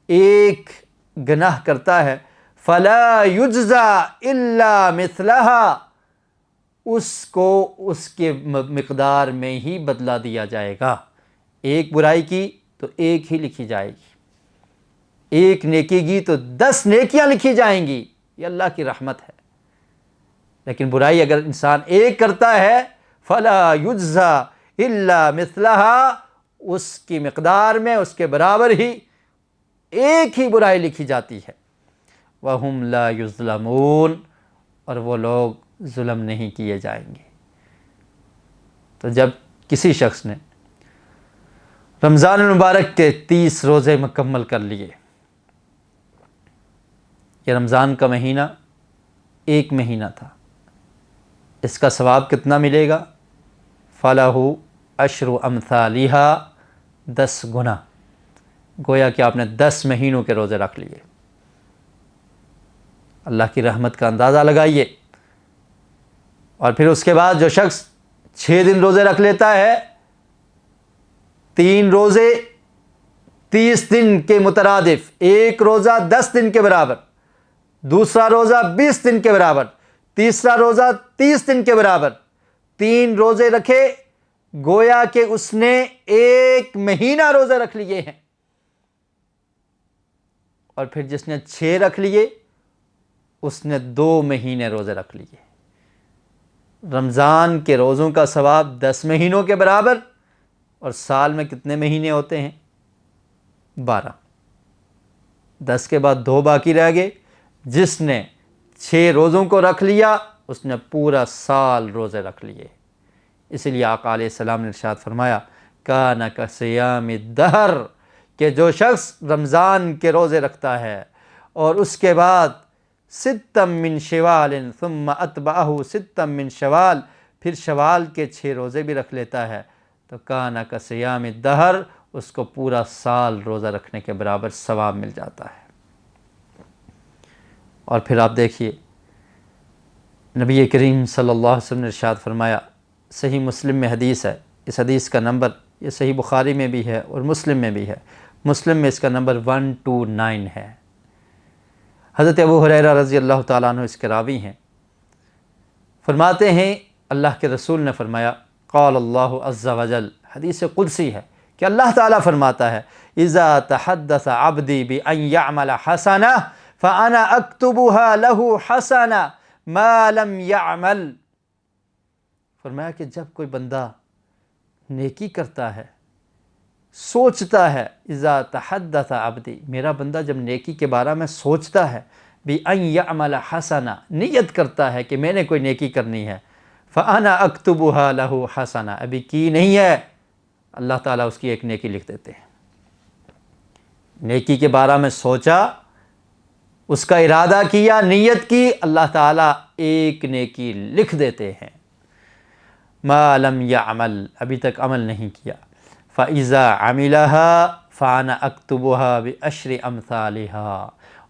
ایک گناہ کرتا ہے، فلا یجزی الا مثلها، اس کو اس کے مقدار میں ہی بدلہ دیا جائے گا۔ ایک برائی کی تو ایک ہی لکھی جائے گی، ایک نیکی کی تو 10 نیکیاں لکھی جائیں گی، یہ اللہ کی رحمت ہے۔ لیکن برائی اگر انسان ایک کرتا ہے، فلا یجزی الا مثلها، اس کی مقدار میں اس کے برابر ہی ایک ہی برائی لکھی جاتی ہے۔ وَهُمْ لَا يُظْلَمُونَ، اور وہ لوگ ظلم نہیں کیے جائیں گے۔ تو جب کسی شخص نے رمضان المبارک کے 30 روزے مکمل کر لیے، یہ رمضان کا مہینہ ایک مہینہ تھا، اس کا ثواب کتنا ملے گا؟ فَلَهُ عَشْرُ أَمْثَالِهَا، 10 گنا، گویا کہ آپ نے 10 مہینوں کے روزے رکھ لیے۔ اللہ کی رحمت کا اندازہ لگائیے۔ اور پھر اس کے بعد جو شخص 6 دن روزے رکھ لیتا ہے، 3 روزے 30 دن کے مترادف، ایک روزہ 10 دن کے برابر، دوسرا روزہ 20 دن کے برابر، تیسرا روزہ 30 دن کے برابر، 3 روزے رکھے، گویا کہ اس نے ایک مہینہ روزے رکھ لیے ہیں۔ اور پھر جس نے 6 رکھ لیے، اس نے 2 مہینے روزے رکھ لیے۔ رمضان کے روزوں کا ثواب 10 مہینوں کے برابر، اور سال میں کتنے مہینے ہوتے ہیں؟ 12۔ 10 کے بعد 2 باقی رہ گئے۔ جس نے 6 روزوں کو رکھ لیا، اس نے پورا سال روزے رکھ لیے۔ اس لیے آقا علیہ السلام نے ارشاد فرمایا، کان کصیام الدہر، کہ جو شخص رمضان کے روزے رکھتا ہے اور اس کے بعد 6 من شوال ثم اتبعہ 6 من شوال، پھر شوال کے 6 روزے بھی رکھ لیتا ہے، تو کان کصیام الدہر، اس کو پورا سال روزہ رکھنے کے برابر ثواب مل جاتا ہے۔ اور پھر آپ دیکھیے، نبی کریم صلی اللہ علیہ وسلم نے ارشاد فرمایا، صحیح مسلم میں حدیث ہے، اس حدیث کا نمبر، یہ صحیح بخاری میں بھی ہے اور مسلم میں بھی ہے، مسلم میں اس کا نمبر 129 ہے۔ حضرت ابو ہریرہ رضی اللہ تعالیٰ عنہ اس کے راوی ہیں، فرماتے ہیں اللہ کے رسول نے فرمایا، قال اللہ عز وجل، حدیث قدسی ہے کہ اللہ تعالیٰ فرماتا ہے، اذا تحدث عبدی بان یعمل حسنہ فانا اکتبها له حسنہ ما لم یعمل۔ فرمایا کہ جب کوئی بندہ نیکی کرتا ہے، سوچتا ہے، اذا تحدث عبدی، میرا بندہ جب نیکی کے بارے میں سوچتا ہے، بان یعمل حسنہ، نیت کرتا ہے کہ میں نے کوئی نیکی کرنی ہے، فانا اکتبها له حسنہ، ابھی کی نہیں ہے، اللہ تعالیٰ اس کی ایک نیکی لکھ دیتے ہیں۔ نیکی کے بارے میں سوچا، اس کا ارادہ کیا، نیت کی، اللہ تعالیٰ ایک نیکی لکھ دیتے ہیں۔ ما لم یعمل، ابھی تک عمل نہیں کیا، فاذا عملها فانا اکتبها بعشر امثالها،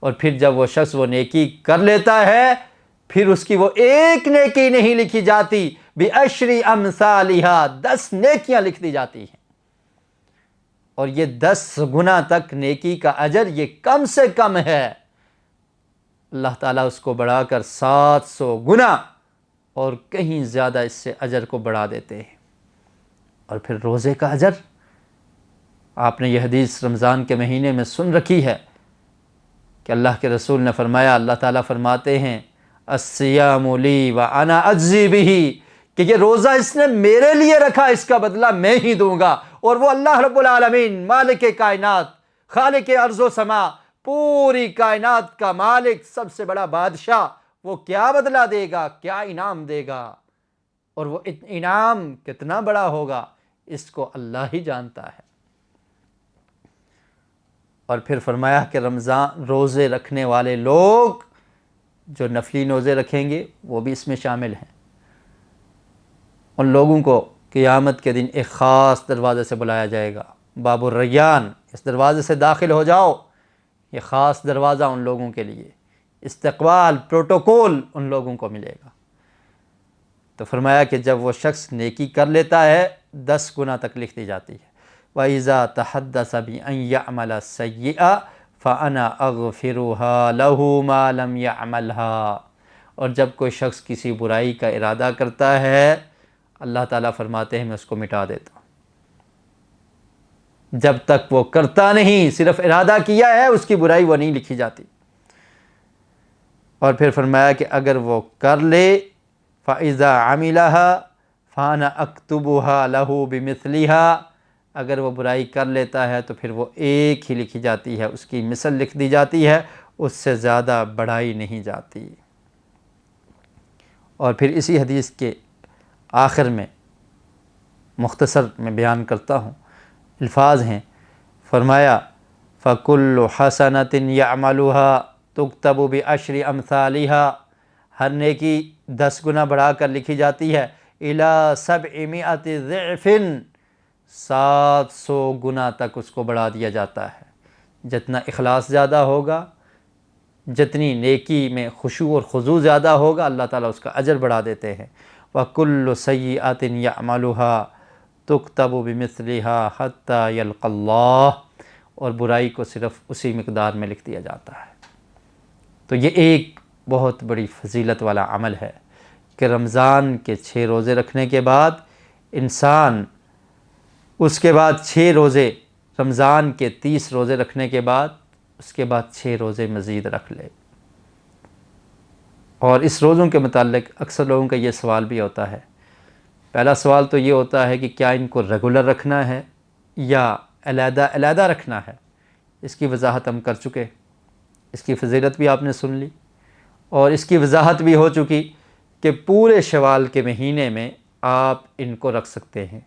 اور پھر جب وہ شخص وہ نیکی کر لیتا ہے، پھر اس کی وہ ایک نیکی نہیں لکھی جاتی، بعشر امثالها، 10 نیکیاں لکھ دی جاتی ہیں۔ اور یہ 10 گنا تک نیکی کا اجر یہ کم سے کم ہے، اللہ تعالیٰ اس کو بڑھا کر 700 گنا اور کہیں زیادہ اس سے اجر کو بڑھا دیتے ہیں۔ اور پھر روزے کا اجر آپ نے یہ حدیث رمضان کے مہینے میں سن رکھی ہے کہ اللہ کے رسول نے فرمایا، اللہ تعالیٰ فرماتے ہیں الصیام لی وانا اجزی بہ، کہ یہ روزہ اس نے میرے لیے رکھا، اس کا بدلہ میں ہی دوں گا۔ اور وہ اللہ رب العالمین، مالک کائنات، خالق ارض و سما، پوری کائنات کا مالک، سب سے بڑا بادشاہ، وہ کیا بدلہ دے گا، کیا انعام دے گا، اور وہ انعام کتنا بڑا ہوگا اس کو اللہ ہی جانتا ہے۔ اور پھر فرمایا کہ رمضان روزے رکھنے والے لوگ جو نفلی روزے رکھیں گے وہ بھی اس میں شامل ہیں۔ ان لوگوں کو قیامت کے دن ایک خاص دروازے سے بلایا جائے گا، باب الریان، اس دروازے سے داخل ہو جاؤ۔ یہ خاص دروازہ ان لوگوں کے لیے، استقبال، پروٹوکول ان لوگوں کو ملے گا۔ تو فرمایا کہ جب وہ شخص نیکی کر لیتا ہے 10 گنا تک لکھ دی جاتی ہے۔ وَإِذَا تَحَدَّثَ بِأَن يَعْمَلَ السَّيِّئَةَ فَأَنَا أَغْفِرُهَا لَهُ مَا لَمْ يَعْمَلْهَا، اور جب کوئی شخص کسی برائی کا ارادہ کرتا ہے، اللہ تعالیٰ فرماتے ہیں میں اس کو مٹا دیتا ہوں۔ جب تک وہ کرتا نہیں، صرف ارادہ کیا ہے، اس کی برائی وہ نہیں لکھی جاتی۔ اور پھر فرمایا کہ اگر وہ کر لے فَإِذَا عَمِلَهَا فَأَنَا أَكْتُبُهَا لَهُ بِمِثْلِهَا، اگر وہ برائی کر لیتا ہے تو پھر وہ ایک ہی لکھی جاتی ہے، اس کی مثل لکھ دی جاتی ہے، اس سے زیادہ بڑھائی نہیں جاتی۔ اور پھر اسی حدیث کے آخر میں مختصر میں بیان کرتا ہوں، الفاظ ہیں، فرمایا فَكُلُّ حَسَنَةٍ يَعْمَلُهَا تُكْتَبُ بِعَشْرِ أَمْثَالِهَا، ہر نیکی 10 گنا بڑھا کر لکھی جاتی ہے، إِلَى 700 ضِعْفٍ، 700 گنا تک اس کو بڑھا دیا جاتا ہے۔ جتنا اخلاص زیادہ ہوگا، جتنی نیکی میں خشوع اور خضوع زیادہ ہوگا، اللہ تعالیٰ اس کا اجر بڑھا دیتے ہیں۔ وَكُلُّ سَيِّئَةٍ يَعْمَلُهَا تُكْتَبُ بِمِثْلِهَا حَتَّى يَلْقَى اللَّهُ، اور برائی کو صرف اسی مقدار میں لکھ دیا جاتا ہے۔ تو یہ ایک بہت بڑی فضیلت والا عمل ہے کہ رمضان کے 6 روزے رکھنے کے بعد انسان اس کے بعد 6 روزے، رمضان کے 30 روزے رکھنے کے بعد اس کے بعد 6 روزے مزید رکھ لے۔ اور اس روزوں کے متعلق اکثر لوگوں کا یہ سوال بھی ہوتا ہے۔ پہلا سوال تو یہ ہوتا ہے کہ کیا ان کو ریگولر رکھنا ہے یا علیحدہ علیحدہ رکھنا ہے؟ اس کی وضاحت ہم کر چکے، اس کی فضیلت بھی آپ نے سن لی، اور اس کی وضاحت بھی ہو چکی کہ پورے شوال کے مہینے میں آپ ان کو رکھ سکتے ہیں۔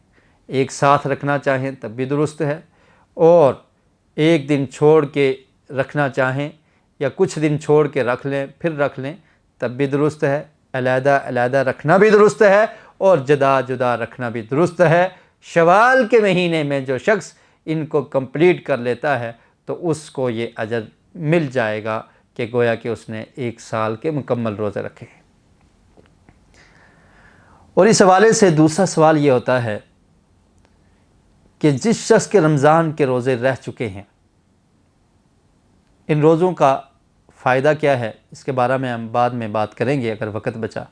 ایک ساتھ رکھنا چاہیں تب بھی درست ہے، اور ایک دن چھوڑ کے رکھنا چاہیں یا کچھ دن چھوڑ کے رکھ لیں پھر رکھ لیں تب بھی درست ہے۔ علیحدہ علیحدہ رکھنا بھی درست ہے اور جدا جدا رکھنا بھی درست ہے۔ شوال کے مہینے میں جو شخص ان کو کمپلیٹ کر لیتا ہے تو اس کو یہ اجر مل جائے گا کہ گویا کہ اس نے 1 سال کے مکمل روزے رکھے ہیں۔ اور اس حوالے سے دوسرا سوال یہ ہوتا ہے کہ جس شخص کے رمضان کے روزے رہ چکے ہیں، ان روزوں کا فائدہ کیا ہے، اس کے بارے میں ہم بعد میں بات کریں گے اگر وقت بچا۔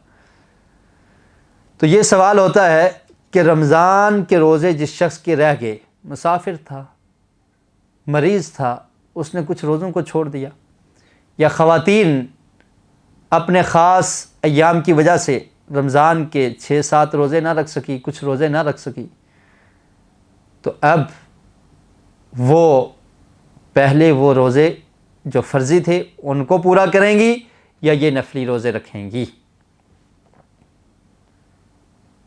تو یہ سوال ہوتا ہے کہ رمضان کے روزے جس شخص کے رہ گئے، مسافر تھا، مریض تھا، اس نے کچھ روزوں کو چھوڑ دیا، یا خواتین اپنے خاص ایام کی وجہ سے رمضان کے 6-7 روزے نہ رکھ سکی، کچھ روزے نہ رکھ سکی، تو اب وہ پہلے وہ روزے جو فرضی تھے ان کو پورا کریں گی یا یہ نفلی روزے رکھیں گی؟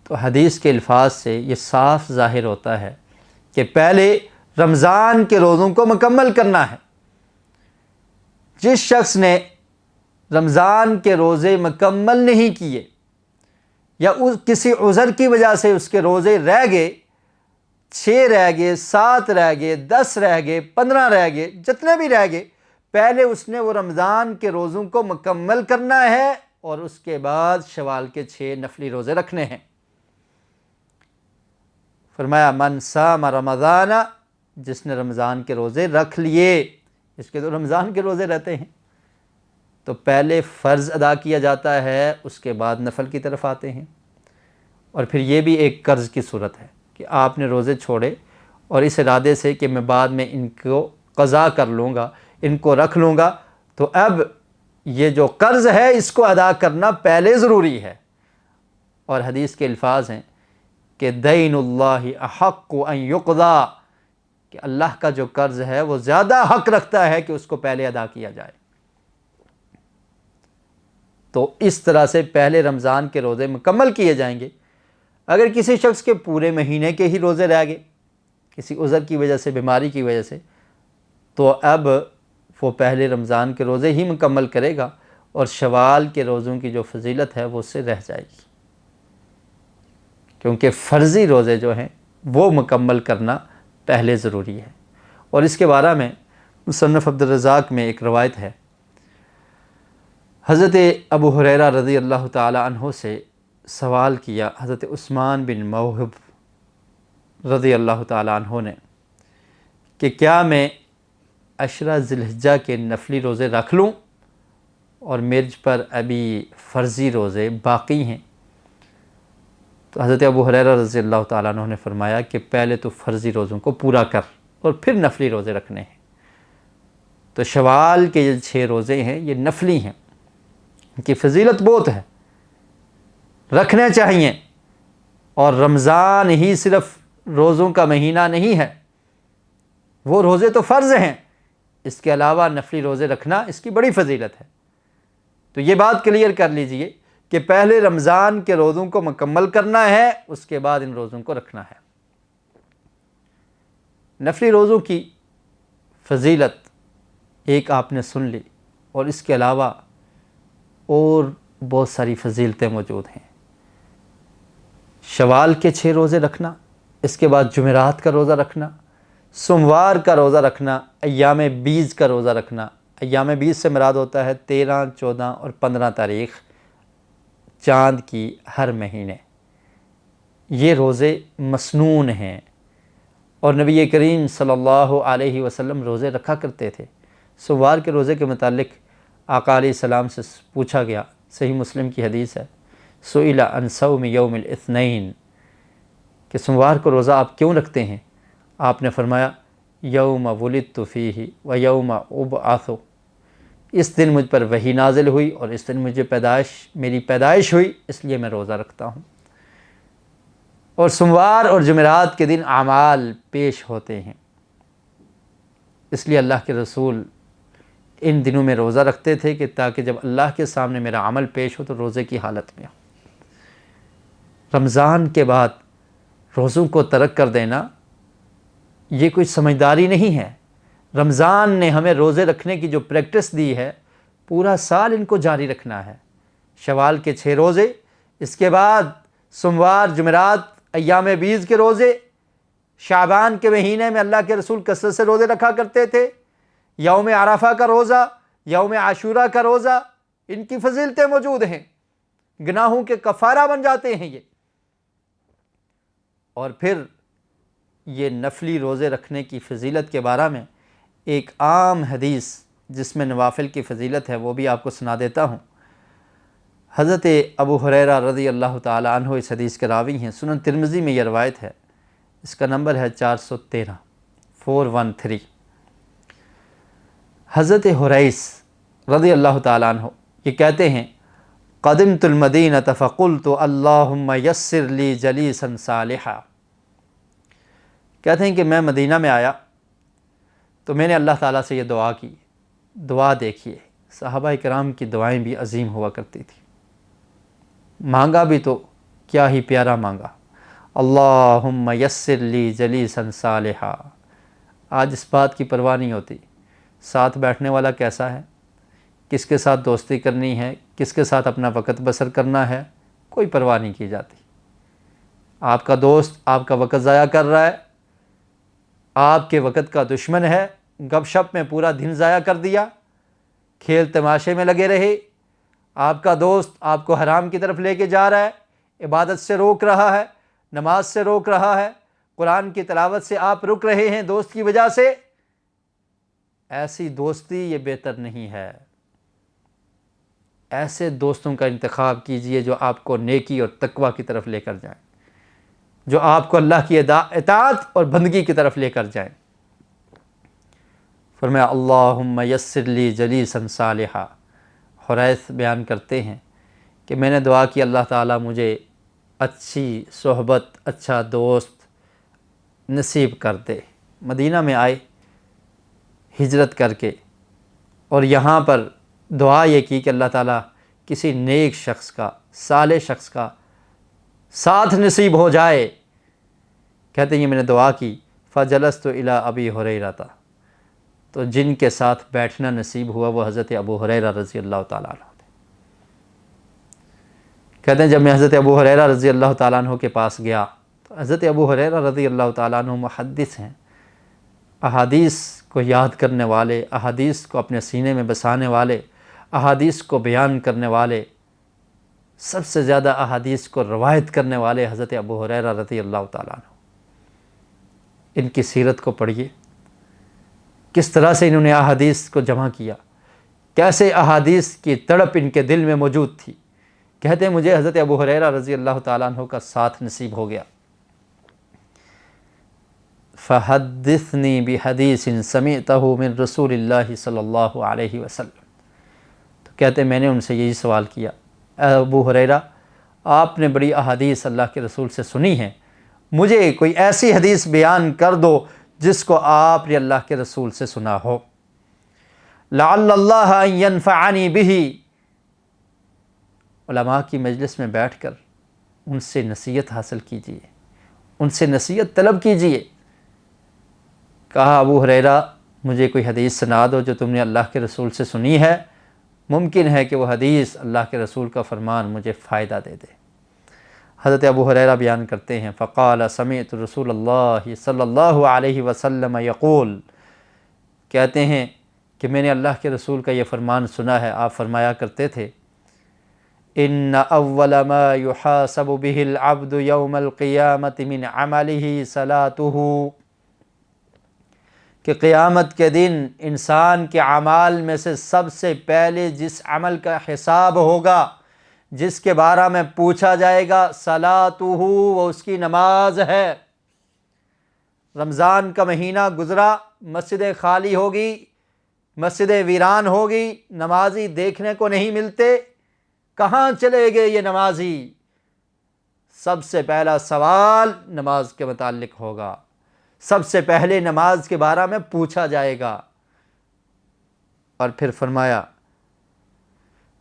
تو حدیث کے الفاظ سے یہ صاف ظاہر ہوتا ہے کہ پہلے رمضان کے روزوں کو مکمل کرنا ہے۔ جس شخص نے رمضان کے روزے مکمل نہیں کیے یا کسی عذر کی وجہ سے اس کے روزے رہ گئے، 6 رہ گئے، 7 رہ گئے، 10 رہ گئے، 15 رہ گئے، جتنے بھی رہ گئے، پہلے اس نے وہ رمضان کے روزوں کو مکمل کرنا ہے اور اس کے بعد شوال کے 6 نفلی روزے رکھنے ہیں۔ فرمایا من صام رمضان، جس نے رمضان کے روزے رکھ لیے، اس کے تو رمضان کے روزے رہتے ہیں، تو پہلے فرض ادا کیا جاتا ہے، اس کے بعد نفل کی طرف آتے ہیں۔ اور پھر یہ بھی ایک قرض کی صورت ہے کہ آپ نے روزے چھوڑے اور اس ارادے سے کہ میں بعد میں ان کو قضا کر لوں گا، ان کو رکھ لوں گا، تو اب یہ جو قرض ہے اس کو ادا کرنا پہلے ضروری ہے۔ اور حدیث کے الفاظ ہیں کہ دین اللہ احق ان یقضا، کہ اللہ کا جو قرض ہے وہ زیادہ حق رکھتا ہے کہ اس کو پہلے ادا کیا جائے۔ تو اس طرح سے پہلے رمضان کے روزے مکمل کیے جائیں گے۔ اگر کسی شخص کے پورے مہینے کے ہی روزے رہ گئے کسی عذر کی وجہ سے، بیماری کی وجہ سے، تو اب وہ پہلے رمضان کے روزے ہی مکمل کرے گا اور شوال کے روزوں کی جو فضیلت ہے وہ اس سے رہ جائے گی، کیونکہ فرضی روزے جو ہیں وہ مکمل کرنا پہلے ضروری ہے۔ اور اس کے بارے میں مصنف عبدالرزاق میں ایک روایت ہے، حضرت ابو ہریرہ رضی اللہ تعالی عنہ سے سوال کیا حضرت عثمان بن موہب رضی اللہ تعالی عنہ نے کہ کیا میں عشرہ ذی الحجہ کے نفلی روزے رکھ لوں اور مجھ پر ابھی فرضی روزے باقی ہیں؟ تو حضرت ابو ہریرہ رضی اللہ تعالیٰ عنہ نے فرمایا کہ پہلے تو فرضی روزوں کو پورا کر اور پھر نفلی روزے رکھنے ہیں۔ تو شوال کے یہ 6 روزے ہیں یہ نفلی ہیں، ان کی فضیلت بہت ہے، رکھنے چاہیے۔ اور رمضان ہی صرف روزوں کا مہینہ نہیں ہے، وہ روزے تو فرض ہیں، اس کے علاوہ نفلی روزے رکھنا اس کی بڑی فضیلت ہے۔ تو یہ بات کلیئر کر لیجئے کہ پہلے رمضان کے روزوں کو مکمل کرنا ہے، اس کے بعد ان روزوں کو رکھنا ہے۔ نفلی روزوں کی فضیلت ایک آپ نے سن لی، اور اس کے علاوہ اور بہت ساری فضیلتیں موجود ہیں۔ شوال کے 6 روزے رکھنا، اس کے بعد جمعرات کا روزہ رکھنا، سوموار کا روزہ رکھنا، ایام بیز کا روزہ رکھنا۔ ایام بیز سے مراد ہوتا ہے 13، 14 اور 15 تاریخ چاند کی ہر مہینے۔ یہ روزے مسنون ہیں، اور نبی کریم صلی اللہ علیہ وسلم روزے رکھا کرتے تھے۔ سوموار کے روزے کے متعلق آقا علیہ السلام سے پوچھا گیا، صحیح مسلم کی حدیث ہے، سئل عن صوم یوم الاثنین، کہ سوموار کو روزہ آپ کیوں رکھتے ہیں؟ آپ نے فرمایا یوم ولدت فیہ و یوم ابعث، اس دن مجھ پر وحی نازل ہوئی اور اس دن میری پیدائش ہوئی، اس لیے میں روزہ رکھتا ہوں۔ اور سوموار اور جمعرات کے دن اعمال پیش ہوتے ہیں، اس لیے اللہ کے رسول ان دنوں میں روزہ رکھتے تھے کہ تاکہ جب اللہ کے سامنے میرا عمل پیش ہو تو روزے کی حالت میں ہو۔ رمضان کے بعد روزوں کو ترک کر دینا یہ کوئی سمجھداری نہیں ہے۔ رمضان نے ہمیں روزے رکھنے کی جو پریکٹس دی ہے، پورا سال ان کو جاری رکھنا ہے۔ شوال کے 6 روزے، اس کے بعد سوموار، جمعرات، ایام بیز کے روزے۔ شعبان کے مہینے میں اللہ کے رسول کثرت سے روزے رکھا کرتے تھے۔ یوم عرفہ کا روزہ، یوم عاشورہ کا روزہ، ان کی فضیلتیں موجود ہیں، گناہوں کے کفارہ بن جاتے ہیں یہ۔ اور پھر یہ نفلی روزے رکھنے کی فضیلت کے بارے میں ایک عام حدیث جس میں نوافل کی فضیلت ہے وہ بھی آپ کو سنا دیتا ہوں۔ حضرت ابو ہریرہ رضی اللہ تعالی عنہ اس حدیث کے راوی ہیں، سنن ترمذی میں یہ روایت ہے، اس کا نمبر ہے 413 حضرت حریث رضی اللہ تعالی عنہ یہ کہتے ہیں قدمت المدینۃ فقلت اللہم یسر لی جلیسا صالحا، کہتے ہیں کہ میں مدینہ میں آیا تو میں نے اللہ تعالیٰ سے یہ دعا کی۔ دعا دیکھیے، صحابہ کرام کی دعائیں بھی عظیم ہوا کرتی تھی، مانگا بھی تو کیا ہی پیارا مانگا، اللہم یسر لی جلیسا صالحا۔ آج اس بات کی پرواہ نہیں ہوتی ساتھ بیٹھنے والا کیسا ہے، کس کے ساتھ دوستی کرنی ہے، کس کے ساتھ اپنا وقت بسر کرنا ہے، کوئی پرواہ نہیں کی جاتی۔ آپ کا دوست آپ کا وقت ضائع کر رہا ہے، آپ کے وقت کا دشمن ہے، گپ شپ میں پورا دن ضائع کر دیا، کھیل تماشے میں لگے رہے، آپ کا دوست آپ کو حرام کی طرف لے کے جا رہا ہے، عبادت سے روک رہا ہے، نماز سے روک رہا ہے، قرآن کی تلاوت سے آپ رک رہے ہیں دوست کی وجہ سے، ایسی دوستی یہ بہتر نہیں ہے۔ ایسے دوستوں کا انتخاب کیجئے جو آپ کو نیکی اور تقوی کی طرف لے کر جائیں۔ جو آپ کو اللہ کی اطاعت اور بندگی کی طرف لے کر جائیں۔ فرمایا اللہم یسر لی جلیسا صالحا۔ حریث بیان کرتے ہیں کہ میں نے دعا کی اللہ تعالیٰ مجھے اچھی صحبت، اچھا دوست نصیب کر دے۔ مدینہ میں آئے ہجرت کر کے، اور یہاں پر دعا یہ کی کہ اللہ تعالیٰ کسی نیک شخص کا، صالح شخص کا ساتھ نصیب ہو جائے۔ کہتے ہیں یہ میں نے دعا کی، فجلست الی ابی ہریرہ، تو جن کے ساتھ بیٹھنا نصیب ہوا وہ حضرت ابو ہریرہ رضی اللہ تعالیٰ عنہ تھے۔ کہتے ہیں جب میں حضرت ابو ہریرہ رضی اللہ تعالیٰ عنہ کے پاس گیا تو حضرت ابو ہریرہ رضی اللہ تعالیٰ عنہ محدث ہیں، احادیث کو یاد کرنے والے، احادیث کو اپنے سینے میں بسانے والے، احادیث کو بیان کرنے والے، سب سے زیادہ احادیث کو روایت کرنے والے حضرت ابو ہریرہ رضی اللہ تعالیٰ عنہ۔ ان کی سیرت کو پڑھیے، کس طرح سے انہوں نے احادیث کو جمع کیا، کیسے احادیث کی تڑپ ان کے دل میں موجود تھی۔ کہتے ہیں مجھے حضرت ابو ہریرہ رضی اللہ تعالیٰ عنہ کا ساتھ نصیب ہو گیا۔ فحدثنی بحدیث سمعتہ من رسول اللہ صلی اللہ علیہ وسلم، تو کہتے ہیں میں نے ان سے یہی سوال کیا، اے ابو ہریرہ آپ نے بڑی احادیث اللہ کے رسول سے سنی ہیں، مجھے کوئی ایسی حدیث بیان کر دو جس کو آپ نے اللہ کے رسول سے سنا ہو۔ لعل اللہ ان ینفعنی بہ، علماء کی مجلس میں بیٹھ کر ان سے نصیحت حاصل کیجیے، ان سے نصیحت طلب کیجیے۔ کہا ابو ہریرہ مجھے کوئی حدیث سنا دو جو تم نے اللہ کے رسول سے سنی ہے، ممکن ہے کہ وہ حدیث اللہ کے رسول کا فرمان مجھے فائدہ دے دے۔ حضرت ابو ہریرہ بیان کرتے ہیں فقال سمعت رسول اللہ صلی اللہ علیہ وسلم یقول، کہتے ہیں کہ میں نے اللہ کے رسول کا یہ فرمان سنا ہے، آپ فرمایا کرتے تھے ان اول ما یحاسب به العبد یوم القیامۃ من عملہ صلاتہ، کہ قیامت کے دن انسان کے اعمال میں سے سب سے پہلے جس عمل کا حساب ہوگا، جس کے بارے میں پوچھا جائے گا، صلاتہ، وہ اس کی نماز ہے۔ رمضان کا مہینہ گزرا، مسجدیں خالی ہوگی، مسجدیں ویران ہوگی، نمازی دیکھنے کو نہیں ملتے، کہاں چلے گئے یہ نمازی؟ سب سے پہلا سوال نماز کے متعلق ہوگا، سب سے پہلے نماز کے بارے میں پوچھا جائے گا۔ اور پھر فرمایا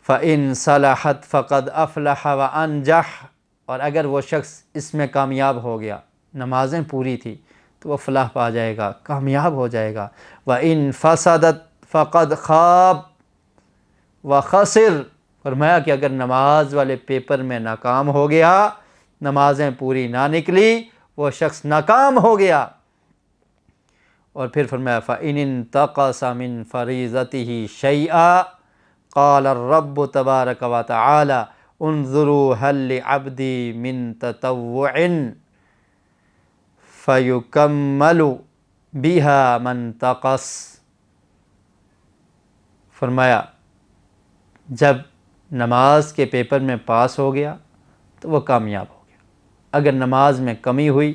فَإِن صَلَحَتْ فَقَدْ أَفْلَحَ وَأَنجَحَ، اور اگر وہ شخص اس میں کامیاب ہو گیا، نمازیں پوری تھی تو وہ فلاح پا جائے گا، کامیاب ہو جائے گا۔ وَإِن فَسَدَتْ فَقَدْ خَابَ وَخَسِرَ، فرمایا کہ اگر نماز والے پیپر میں ناکام ہو گیا، نمازیں پوری نہ نکلی، وہ شخص ناکام ہو گیا۔ اور پھر فرمایا فَإِنِ انتقص مِن فَرِيضَتِهِ شَيْئًا قال الرب تبارک و تعالی انظروا هل لعبدی من تطوع فیکمل بها من تقص، فرمایا جب نماز کے پیپر میں پاس ہو گیا تو وہ کامیاب ہو گیا، اگر نماز میں کمی ہوئی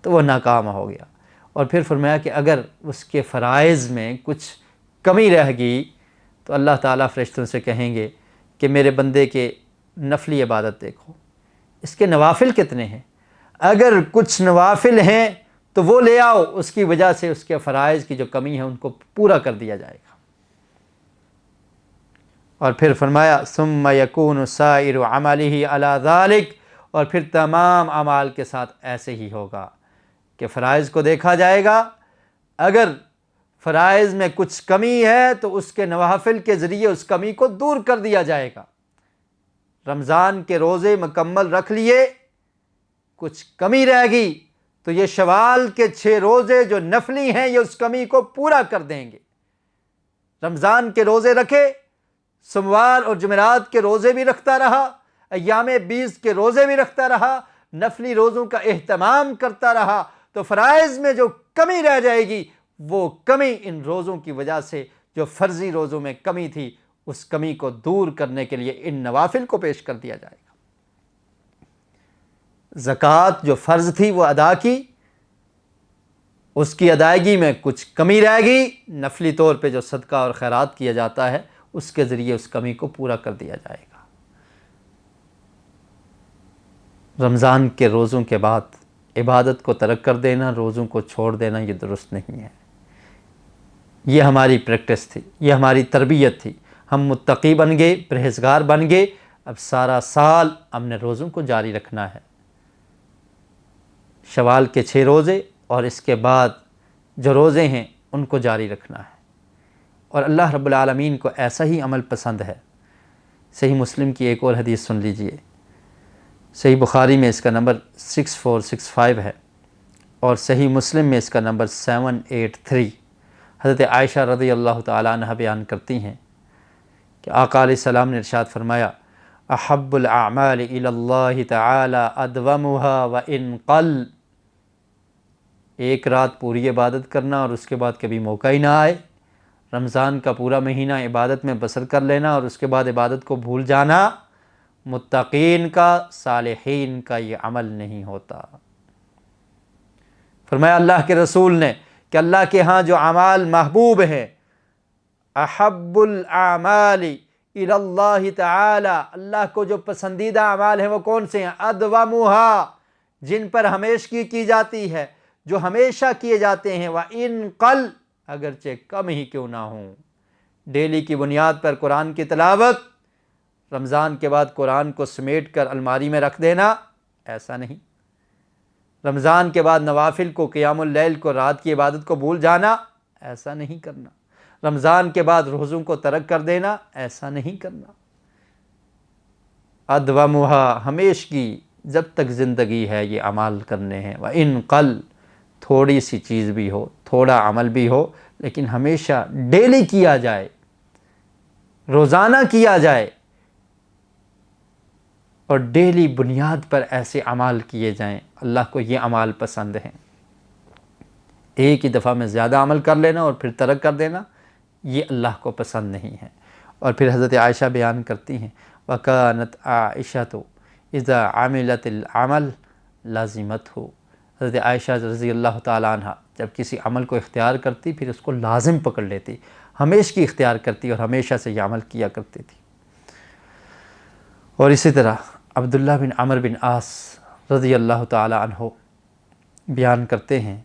تو وہ ناکام ہو گیا۔ اور پھر فرمایا کہ اگر اس کے فرائض میں کچھ کمی رہ گئی تو اللہ تعالیٰ فرشتوں سے کہیں گے کہ میرے بندے کے نفلی عبادت دیکھو، اس کے نوافل کتنے ہیں، اگر کچھ نوافل ہیں تو وہ لے آؤ، اس کی وجہ سے اس کے فرائض کی جو کمی ہے ان کو پورا کر دیا جائے گا۔ اور پھر فرمایا ثم یکون سائر عملہ علی ذلک، اور پھر تمام اعمال کے ساتھ ایسے ہی ہوگا کہ فرائض کو دیکھا جائے گا، اگر فرائض میں کچھ کمی ہے تو اس کے نوافل کے ذریعے اس کمی کو دور کر دیا جائے گا۔ رمضان کے روزے مکمل رکھ لیے، کچھ کمی رہ گئی تو یہ شوال کے 6 روزے جو نفلی ہیں یہ اس کمی کو پورا کر دیں گے۔ رمضان کے روزے رکھے، سوموار اور جمعرات کے روزے بھی رکھتا رہا، ایام 20 کے روزے بھی رکھتا رہا، نفلی روزوں کا اہتمام کرتا رہا، تو فرائض میں جو کمی رہ جائے گی وہ کمی ان روزوں کی وجہ سے جو فرضی روزوں میں کمی تھی اس کمی کو دور کرنے کے لیے ان نوافل کو پیش کر دیا جائے گا۔ زکوٰۃ جو فرض تھی وہ ادا کی، اس کی ادائیگی میں کچھ کمی رہ گئی، نفلی طور پہ جو صدقہ اور خیرات کیا جاتا ہے اس کے ذریعے اس کمی کو پورا کر دیا جائے گا۔ رمضان کے روزوں کے بعد عبادت کو ترک کر دینا، روزوں کو چھوڑ دینا، یہ درست نہیں ہے۔ یہ ہماری پریکٹس تھی، یہ ہماری تربیت تھی، ہم متقی بن گئے، پرہیزگار بن گئے، اب سارا سال ہم نے روزوں کو جاری رکھنا ہے۔ شوال کے 6 روزے اور اس کے بعد جو روزے ہیں ان کو جاری رکھنا ہے، اور اللہ رب العالمین کو ایسا ہی عمل پسند ہے۔ صحیح مسلم کی ایک اور حدیث سن لیجئے، صحیح بخاری میں اس کا نمبر 6465 ہے، اور صحیح مسلم میں اس کا نمبر 783۔ حضرت عائشہ رضی اللہ تعالیٰ عنہ بیان کرتی ہیں کہ آقا علیہ السلام نے ارشاد فرمایا، احب الاعمال الی اللہ تعالی ادومها وان قل۔ ایک رات پوری عبادت کرنا اور اس کے بعد کبھی موقع ہی نہ آئے، رمضان کا پورا مہینہ عبادت میں بسر کر لینا اور اس کے بعد عبادت کو بھول جانا، متقین کا، صالحین کا یہ عمل نہیں ہوتا۔ فرمایا اللہ کے رسول نے کہ اللہ کے ہاں جو اعمال محبوب ہیں، احب الاعمال الی اللہ تعالی، اللہ کو جو پسندیدہ اعمال ہیں وہ کون سے ہیں؟ ادومها، جن پر ہمیشگی کی جاتی ہے، جو ہمیشہ کیے جاتے ہیں، وَإِن قل، اگرچہ کم ہی کیوں نہ ہوں۔ ڈیلی کی بنیاد پر قرآن کی تلاوت، رمضان کے بعد قرآن کو سمیٹ کر الماری میں رکھ دینا، ایسا نہیں۔ رمضان کے بعد نوافل کو، قیام اللیل کو، رات کی عبادت کو بھول جانا، ایسا نہیں کرنا۔ رمضان کے بعد روزوں کو ترک کر دینا، ایسا نہیں کرنا۔ ادومها، ہمیشگی، جب تک زندگی ہے یہ اعمال کرنے ہیں۔ وَإِن قل، تھوڑی سی چیز بھی ہو، تھوڑا عمل بھی ہو، لیکن ہمیشہ ڈیلی کیا جائے، روزانہ کیا جائے، اور ڈیلی بنیاد پر ایسے اعمال کیے جائیں۔ اللہ کو یہ اعمال پسند ہیں۔ ایک ہی دفعہ میں زیادہ عمل کر لینا اور پھر ترک کر دینا، یہ اللہ کو پسند نہیں ہے۔ اور پھر حضرت عائشہ بیان کرتی ہیں، وَكَانَتْ عَائِشَةُ اِذَا عَمِلَتِ الْعَمَلِ لَازِمَتْهُ، حضرت عائشہ رضی اللہ تعالیٰ عنہ جب کسی عمل کو اختیار کرتی پھر اس کو لازم پکڑ لیتی، ہمیشہ اختیار کرتی اور ہمیشہ سے یہ عمل کیا کرتی تھی۔ اور اسی طرح عبداللہ بن عمر بن عاص رضی اللہ تعالیٰ عنہ بیان کرتے ہیں،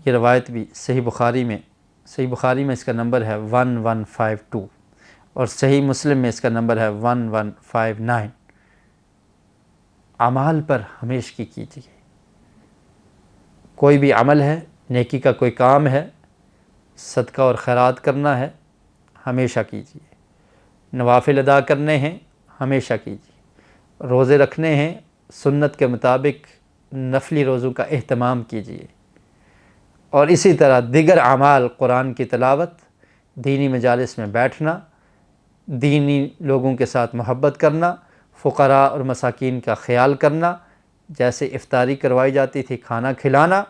یہ روایت بھی صحیح بخاری میں اس کا نمبر ہے 1152، اور صحیح مسلم میں اس کا نمبر ہے 1159۔ اعمال پر ہمیشگی کیجیے، کوئی بھی عمل ہے، نیکی کا کوئی کام ہے، صدقہ اور خیرات کرنا ہے، ہمیشہ کیجیے۔ نوافل ادا کرنے ہیں، ہمیشہ کیجیے۔ روزے رکھنے ہیں، سنت کے مطابق نفلی روزوں کا اہتمام کیجیے۔ اور اسی طرح دیگر اعمال، قرآن کی تلاوت، دینی مجالس میں بیٹھنا، دینی لوگوں کے ساتھ محبت کرنا، فقراء اور مساکین کا خیال کرنا، جیسے افطاری کروائی جاتی تھی، کھانا کھلانا،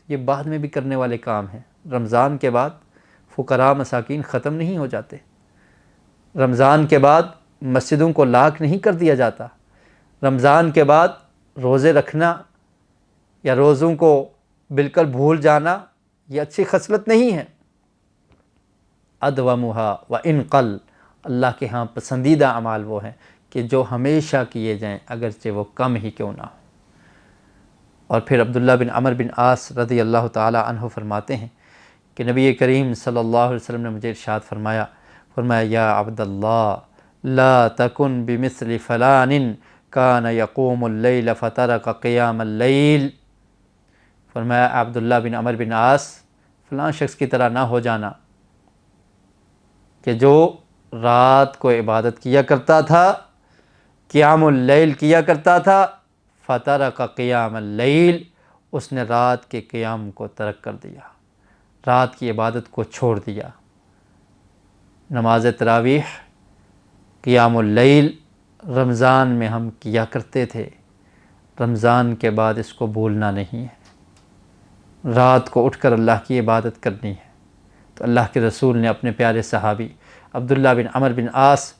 یہ بعد میں بھی کرنے والے کام ہیں۔ رمضان کے بعد فقراء مساکین ختم نہیں ہو جاتے، رمضان کے بعد مسجدوں کو لاک نہیں کر دیا جاتا، رمضان کے بعد روزے رکھنا یا روزوں کو بالکل بھول جانا یہ اچھی خصلت نہیں ہے۔ ادومها وان قل، اللہ کے ہاں پسندیدہ اعمال وہ ہیں کہ جو ہمیشہ کیے جائیں اگرچہ وہ کم ہی کیوں نہ ہو۔ اور پھر عبداللہ بن عمر بن عاص رضی اللہ تعالی عنہ فرماتے ہیں کہ نبی کریم صلی اللہ علیہ وسلم نے مجھے ارشاد فرمایا یا عبداللہ لا تکن بمثل فلان کان یقوم اللیل فترک قیام اللیل، فرمایا عبداللہ بن عمر بن عاص، فلاں شخص کی طرح نہ ہو جانا کہ جو رات کو عبادت کیا کرتا تھا، قیام اللیل کیا کرتا تھا، فترک قیام اللیل، اس نے رات کے قیام کو ترک کر دیا، رات کی عبادت کو چھوڑ دیا۔ نماز تراویح، قیام اللیل رمضان میں ہم کیا کرتے تھے، رمضان کے بعد اس کو بھولنا نہیں ہے، رات کو اٹھ کر اللہ کی عبادت کرنی ہے۔ تو اللہ کے رسول نے اپنے پیارے صحابی عبداللہ بن عمر بن عاص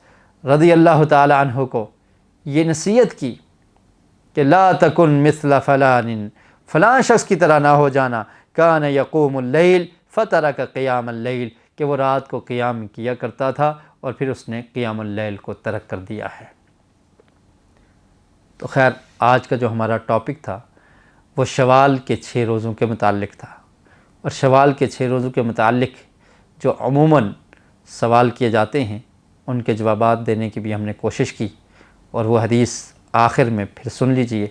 رضی اللہ تعالی عنہ کو یہ نصیحت کی کہ لا تکن مثل فلان، فلاں شخص کی طرح نہ ہو جانا، کان یقوم اللیل فترک قیام اللیل، کہ وہ رات کو قیام کیا کرتا تھا اور پھر اس نے قیام اللیل کو ترک کر دیا ہے۔ تو خیر، آج کا جو ہمارا ٹاپک تھا وہ شوال کے 6 روزوں کے متعلق تھا، اور شوال کے 6 روزوں کے متعلق جو عموماً سوال کیے جاتے ہیں ان کے جوابات دینے کی بھی ہم نے کوشش کی، اور وہ حدیث آخر میں پھر سن لیجئے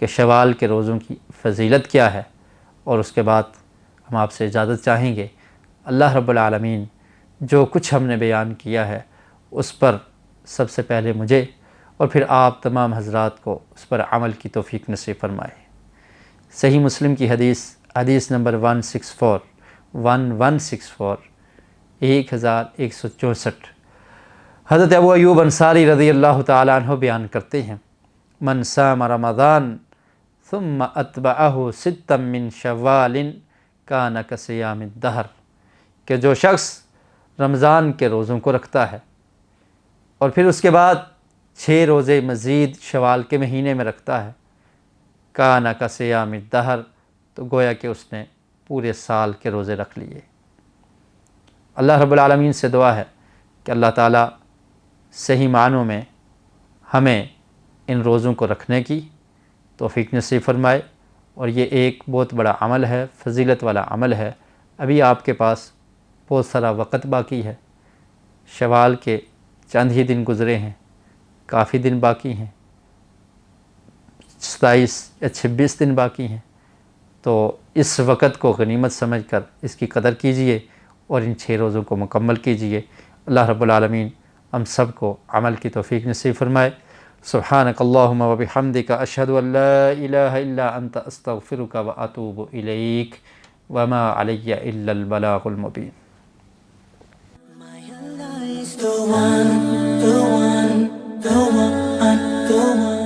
کہ شوال کے روزوں کی فضیلت کیا ہے، اور اس کے بعد ہم آپ سے اجازت چاہیں گے۔ اللہ رب العالمین جو کچھ ہم نے بیان کیا ہے اس پر سب سے پہلے مجھے اور پھر آپ تمام حضرات کو اس پر عمل کی توفیق نصیب فرمائے۔ صحیح مسلم کی حدیث نمبر 1164 حضرت ابو ایوب انصاری رضی اللہ تعالیٰ عنہ بیان کرتے ہیں، من صام رمضان ثم اتبعہ ستا من شوال کان کصیام الدہر، کہ جو شخص رمضان کے روزوں کو رکھتا ہے اور پھر اس کے بعد 6 روزے مزید شوال کے مہینے میں رکھتا ہے، کان کصیام الدہر، تو گویا کہ اس نے پورے سال کے روزے رکھ لیے۔ اللہ رب العالمین سے دعا ہے کہ اللہ تعالیٰ صحیح معنوں میں ہمیں ان روزوں کو رکھنے کی توفیق نصیب فرمائے، اور یہ ایک بہت بڑا عمل ہے، فضیلت والا عمل ہے۔ ابھی آپ کے پاس بہت سارا وقت باقی ہے، شوال کے چند ہی دن گزرے ہیں، کافی دن باقی ہیں، 27 یا 26 دن باقی ہیں، تو اس وقت کو غنیمت سمجھ کر اس کی قدر کیجئے اور ان 6 روزوں کو مکمل کیجئے۔ اللہ رب العالمین ہم سب کو عمل کی توفیق نصیب فرمائے۔ سبحانک اللہم و بحمدک، اشہد ان لا الہ الا انت، استغفرک و اتوب الیک، وما علی الا البلاغ المبین۔
The one, the one, the one, the one.